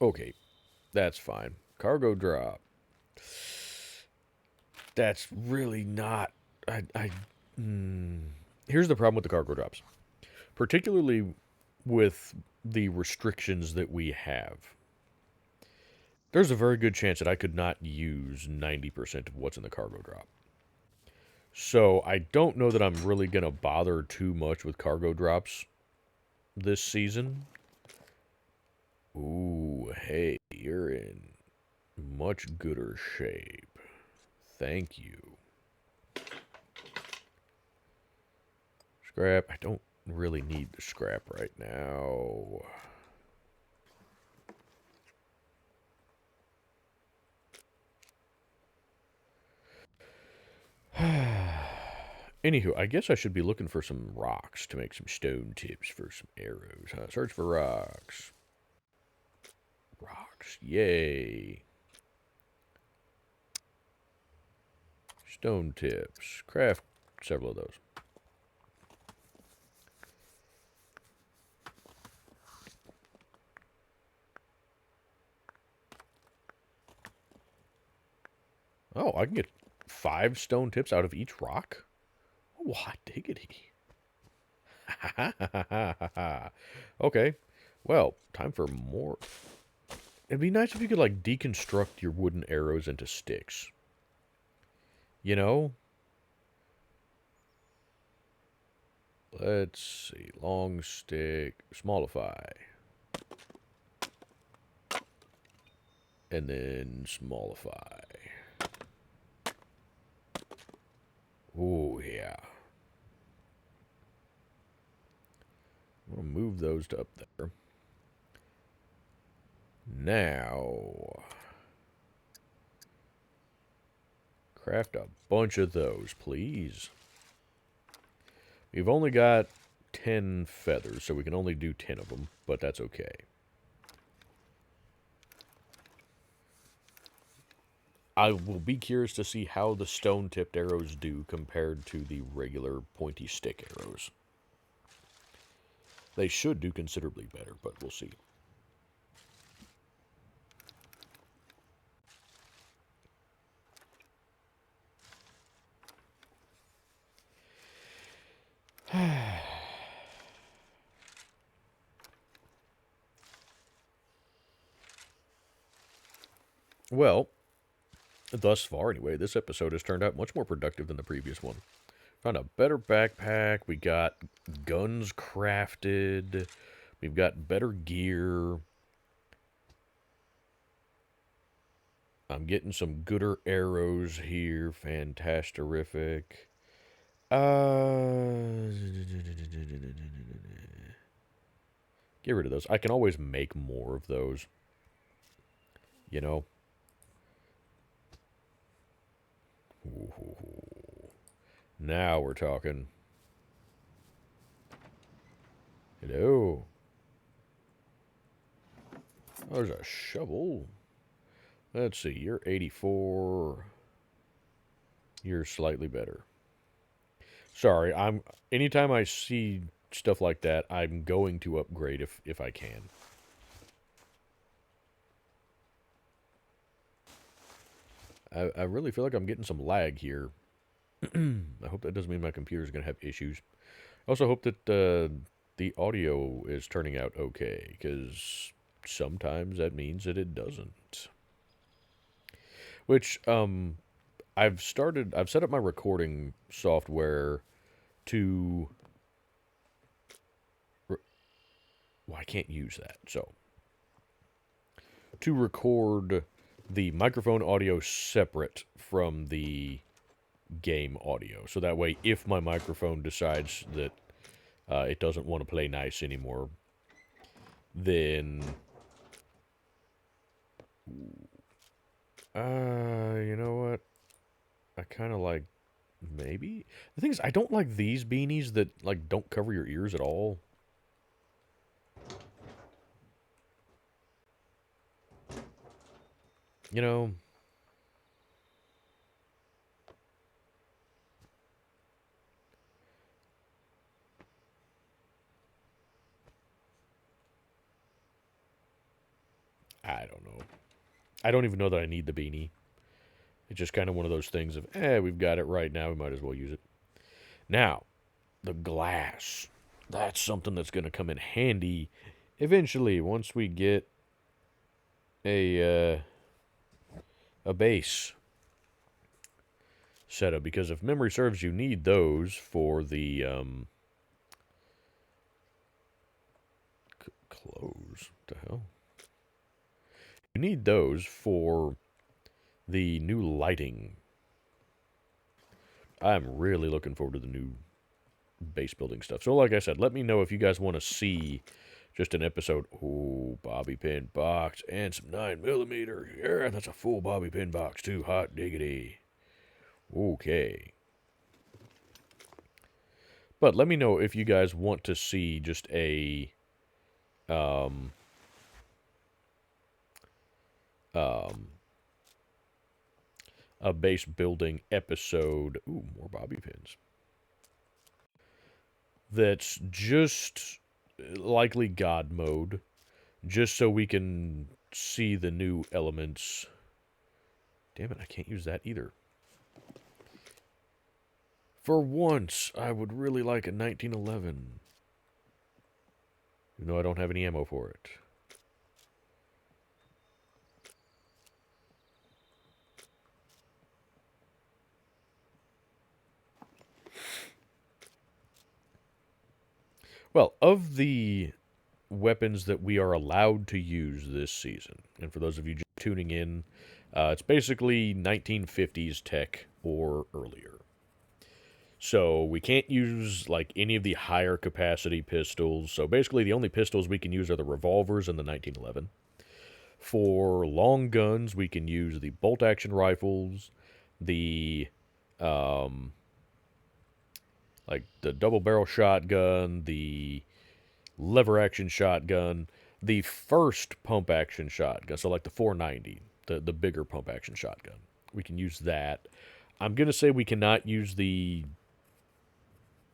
Okay, that's fine. Cargo drop. That's really not... Here's the problem with the cargo drops. Particularly with the restrictions that we have. There's a very good chance that I could not use 90% of what's in the cargo drop. So I don't know that I'm really going to bother too much with cargo drops this season. Ooh, hey, you're in much gooder shape. Thank you. Scrap. I don't really need the scrap right now. Anywho, I guess I should be looking for some rocks to make some stone tips for some arrows, huh? Search for rocks. Rocks, yay. Stone tips. Craft several of those. Oh, I can get 5 stone tips out of each rock? Oh, hot diggity. Okay, well, time for more. It'd be nice if you could, like, deconstruct your wooden arrows into sticks. You know? Let's see. Long stick. Smallify. And then smallify. Oh, yeah. I'm going to move those to up there. Now, craft a bunch of those, please. We've only got 10 feathers, so we can only do 10 of them, but that's okay. I will be curious to see how the stone-tipped arrows do compared to the regular pointy stick arrows. They should do considerably better, but we'll see. Well, thus far anyway, this episode has turned out much more productive than the previous one. Found a better backpack, we got guns crafted, we've got better gear. I'm getting some gooder arrows here, fantastic. Get rid of those. I can always make more of those. You know? Ooh. Now we're talking. Hello. Oh, there's a shovel. Let's see, you're 84. You're slightly better. Sorry, anytime I see stuff like that, I'm going to upgrade if I can. I really feel like I'm getting some lag here. I hope that doesn't mean my computer's going to have issues. I also hope that the audio is turning out okay, because sometimes that means that it doesn't. Which, I've set up my recording software to... Well, I can't use that, so... To record the microphone audio separate from the game audio. So that way, if my microphone decides that it doesn't want to play nice anymore, then... you know what? I kind of like... Maybe? The thing is, I don't like these beanies that, like, don't cover your ears at all. You know... I don't know. I don't even know that I need the beanie. It's just kind of one of those things of, we've got it right now, we might as well use it. Now, the glass. That's something that's going to come in handy eventually once we get a base. setup, because if memory serves, you need those for the, close. What the hell? You need those for the new lighting. I'm really looking forward to the new base building stuff. So like I said, let me know if you guys want to see just an episode. Oh, bobby pin box and some 9mm. Yeah, that's a full bobby pin box too. Hot diggity. Okay. But let me know if you guys want to see just a um a base building episode. Ooh, more bobby pins. That's just likely God mode, just so we can see the new elements. Damn it, I can't use that either. For once, I would really like a 1911. Even though I don't have any ammo for it. Well, of the weapons that we are allowed to use this season, and for those of you just tuning in, it's basically 1950s tech or earlier. So we can't use like any of the higher capacity pistols. So basically the only pistols we can use are the revolvers and the 1911. For long guns, we can use the bolt action rifles, the like the double barrel shotgun, the lever action shotgun, the first pump action shotgun, so like the 490, the bigger pump action shotgun. We can use that. I'm going to say we cannot use the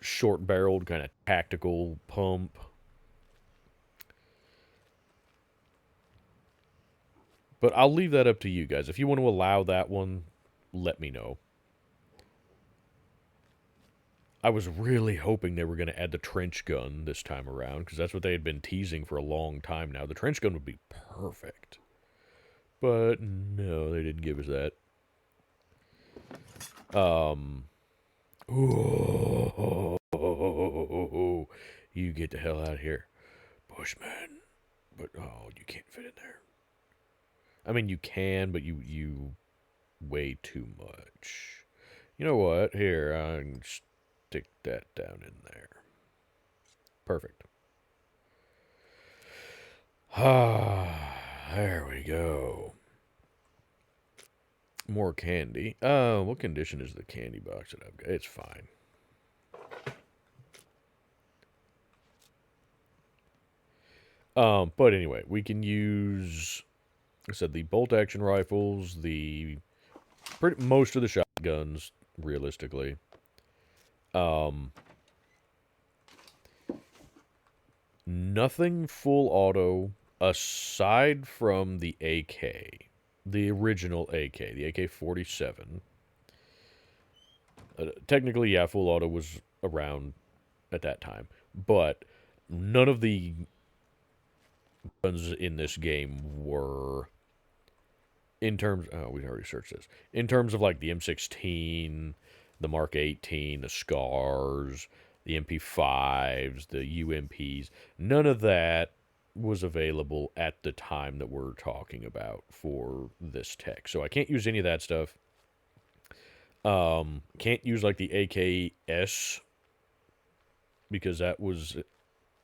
short barreled kind of tactical pump. But I'll leave that up to you guys. If you want to allow that one, let me know. I was really hoping they were going to add the trench gun this time around, because that's what they had been teasing for a long time now. The trench gun would be perfect. But no, they didn't give us that. Oh, you get the hell out of here, Bushman. But oh, you can't fit in there. I mean, you can, but you weigh too much. You know what? Here, I can stick that down in there. Perfect. Ah, there we go. More candy. What condition is the candy box that I've got? It's fine. But anyway, we can use, like I said, the bolt action rifles, most of the shotguns, realistically. Nothing full auto aside from the AK, the original AK, the AK-47. Technically, yeah, full auto was around at that time, but none of the guns in this game were, in terms, oh, we already searched this, in terms of like the M16, the Mark 18, the SCARs, the MP5s, the UMPs, none of that was available at the time that we're talking about for this tech. So I can't use any of that stuff. Can't use like the AKS because that was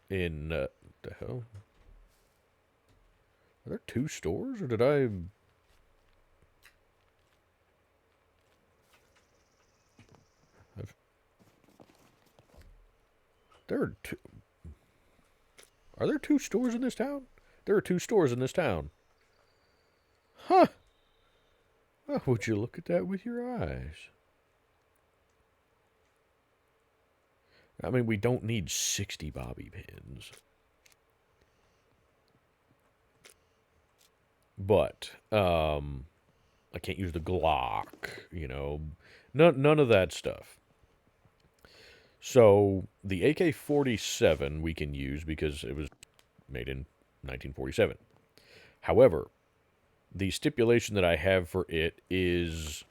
in the hell. Are there two stores, or did I? There are two. Are there two stores in this town? There are two stores in this town. Huh. Oh, would you look at that with your eyes? I mean, we don't need 60 bobby pins. But, I can't use the Glock, you know. None of that stuff. So, the AK-47 we can use because it was made in 1947. However, the stipulation that I have for it is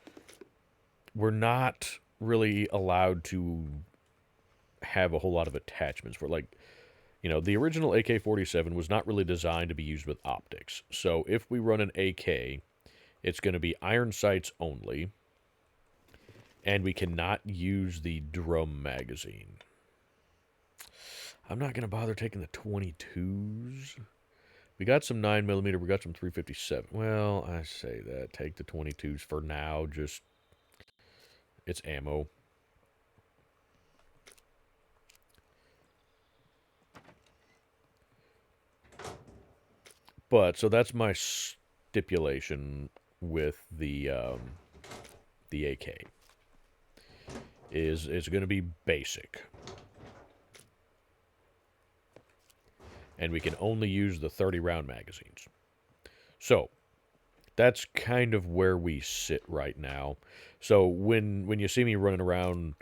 we're not really allowed to have a whole lot of attachments for, like, the original AK-47 was not really designed to be used with optics. So if we run an AK, it's going to be iron sights only, and we cannot use the drum magazine. I'm not going to bother taking the 22s. We got some 9mm, we got some 357. Well, I say that. Take the 22s for now, just, it's ammo. But, so that's my stipulation with the AK. Is it's going to be basic. And we can only use the 30-round magazines. So, that's kind of where we sit right now. So, when you see me running around,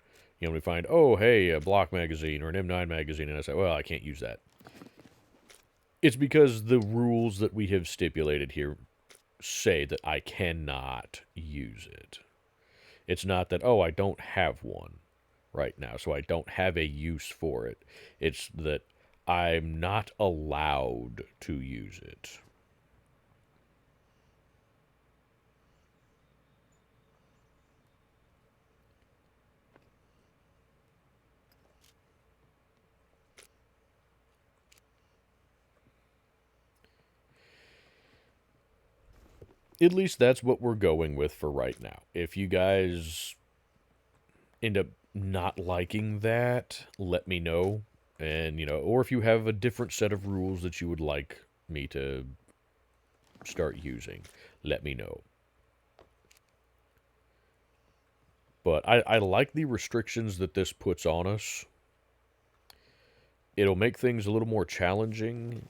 we find, oh, hey, a block magazine or an M9 magazine, and I say, well, I can't use that. It's because the rules that we have stipulated here say that I cannot use it. It's not that, oh, I don't have one right now, so I don't have a use for it. It's that I'm not allowed to use it. At least that's what we're going with for right now. If you guys end up not liking that, let me know. And, or if you have a different set of rules that you would like me to start using, let me know. But I like the restrictions that this puts on us. It'll make things a little more challenging,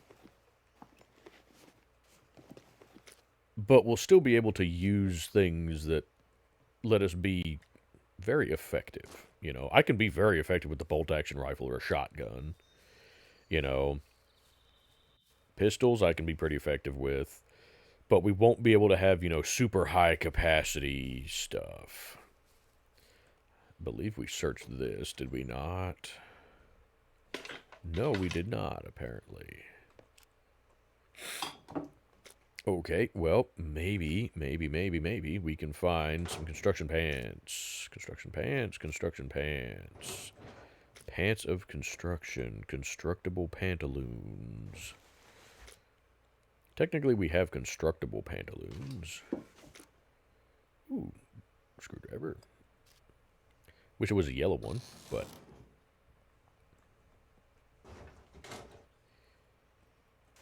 but we'll still be able to use things that let us be very effective. I can be very effective with the bolt-action rifle or a shotgun. Pistols I can be pretty effective with, but we won't be able to have, super high capacity stuff. I believe we searched this, did we not? No, we did not, apparently. Okay, well, maybe we can find some construction pants. Construction pants. Pants of construction. Constructible pantaloons. Technically, we have constructible pantaloons. Ooh, screwdriver. Wish it was a yellow one, but...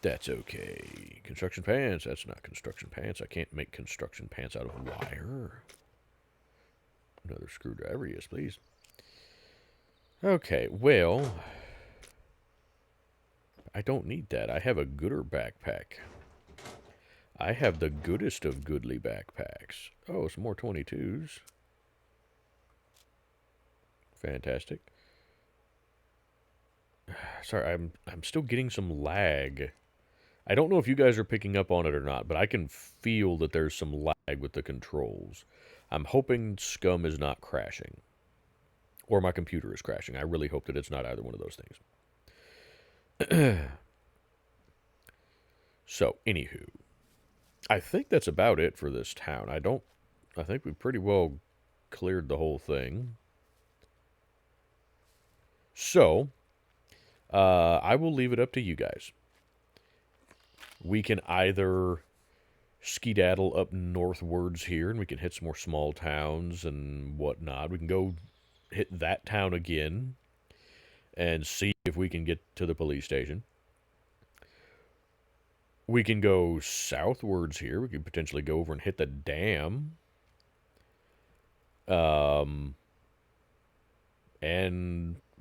that's okay. Construction pants. That's not construction pants. I can't make construction pants out of wire. Another screwdriver. Yes, please. Okay, well... I don't need that. I have a gooder backpack. I have the goodest of goodly backpacks. Oh, some more 22s. Fantastic. Sorry, I'm still getting some lag. I don't know if you guys are picking up on it or not, but I can feel that there's some lag with the controls. I'm hoping SCUM is not crashing. Or my computer is crashing. I really hope that it's not either one of those things. So, anywho. I think that's about it for this town. I think we pretty well cleared the whole thing. So, I will leave it up to you guys. We can either skedaddle up northwards here, and we can hit some more small towns and whatnot. We can go hit that town again and see if we can get to the police station. We can go southwards here. We could potentially go over and hit the dam. And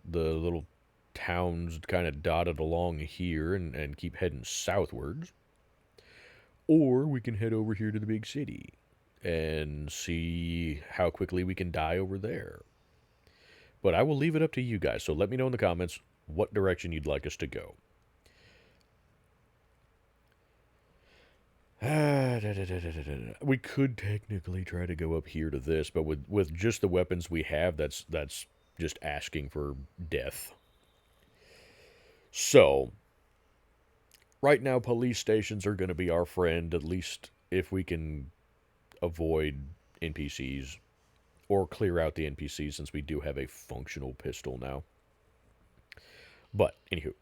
the little towns kind of dotted along here and keep heading southwards. Or we can head over here to the big city and see how quickly we can die over there. But I will leave it up to you guys, so let me know in the comments what direction you'd like us to go. We could technically try to go up here to this, but with just the weapons we have, that's just asking for death. So, right now, police stations are going to be our friend, at least if we can avoid NPCs or clear out the NPCs, since we do have a functional pistol now. But, anywho,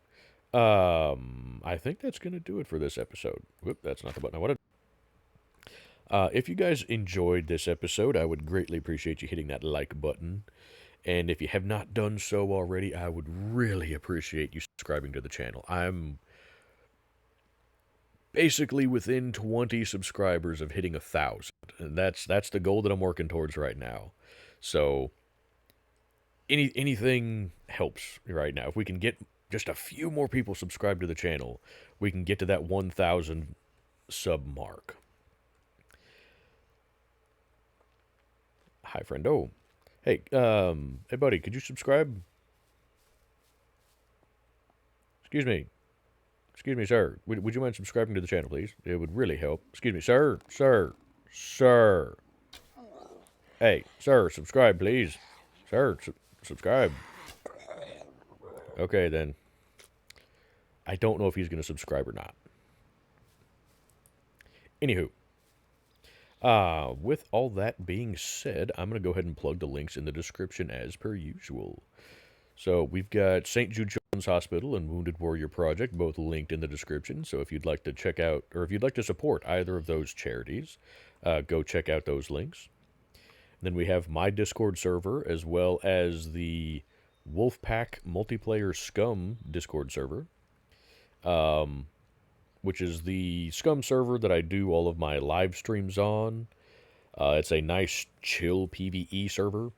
I think that's going to do it for this episode. Whoop, that's not the button I wanted. If you guys enjoyed this episode, I would greatly appreciate you hitting that like button. And if you have not done so already, I would really appreciate you subscribing to the channel. I'm basically within 20 subscribers of hitting 1,000. And that's the goal that I'm working towards right now. So anything helps right now. If we can get just a few more people subscribed to the channel, we can get to that 1,000 sub mark. Hi, friendo. Hey, hey, buddy, could you subscribe? Excuse me. Excuse me, sir. Would you mind subscribing to the channel, please? It would really help. Excuse me, sir. Sir. Hey, sir, subscribe, please. Sir, subscribe. Okay, then. I don't know if he's going to subscribe or not. Anywho. With all that being said, I'm going to go ahead and plug the links in the description as per usual. So we've got St. Jude Children's Hospital and Wounded Warrior Project, both linked in the description. So if you'd like to check out, or if you'd like to support either of those charities, go check out those links. Then we have my Discord server, as well as the Wolfpack Multiplayer SCUM Discord server, which is the SCUM server that I do all of my live streams on. It's a nice, chill PvE server.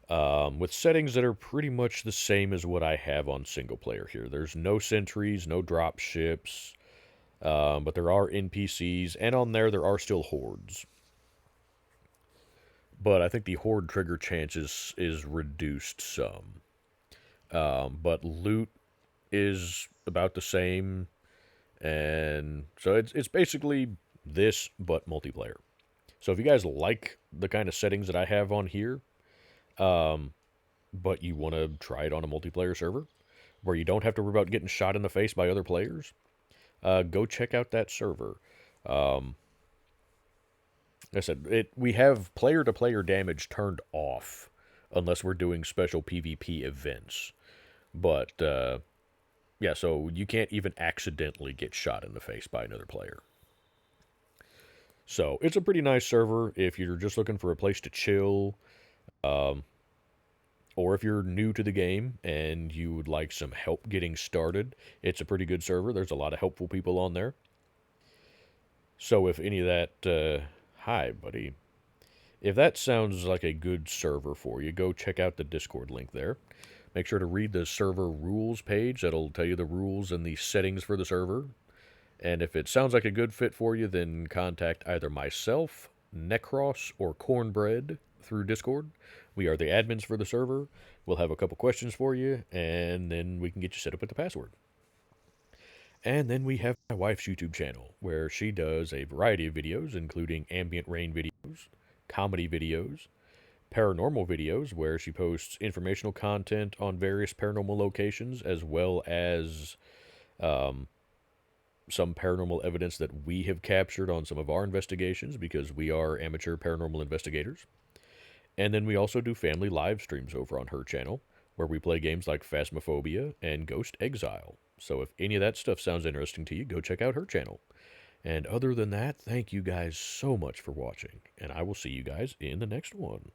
With settings that are pretty much the same as what I have on single player here. There's no sentries, no drop ships, but there are NPCs, and on there are still hordes. But I think the horde trigger chance is reduced some. But loot is about the same, and so it's basically this, but multiplayer. So if you guys like the kind of settings that I have on here, but you want to try it on a multiplayer server where you don't have to worry about getting shot in the face by other players, go check out that server. Like I said, we have player-to-player damage turned off unless we're doing special PvP events. But, yeah, so you can't even accidentally get shot in the face by another player. So it's a pretty nice server if you're just looking for a place to chill, or if you're new to the game and you would like some help getting started. It's a pretty good server. There's a lot of helpful people on there. So if any of that, hi, buddy. If that sounds like a good server for you, go check out the Discord link there. Make sure to read the server rules page. That'll tell you the rules and the settings for the server. And if it sounds like a good fit for you, then contact either myself, Necros, or Cornbread through Discord. We are the admins for the server. We'll have a couple questions for you, and then we can get you set up with the password. And then we have my wife's YouTube channel, where she does a variety of videos, including ambient rain videos, comedy videos, paranormal videos, where she posts informational content on various paranormal locations, as well as some paranormal evidence that we have captured on some of our investigations, because we are amateur paranormal investigators. And then we also do family live streams over on her channel, where we play games like Phasmophobia and Ghost Exile. So if any of that stuff sounds interesting to you, go check out her channel. And other than that, thank you guys so much for watching, and I will see you guys in the next one.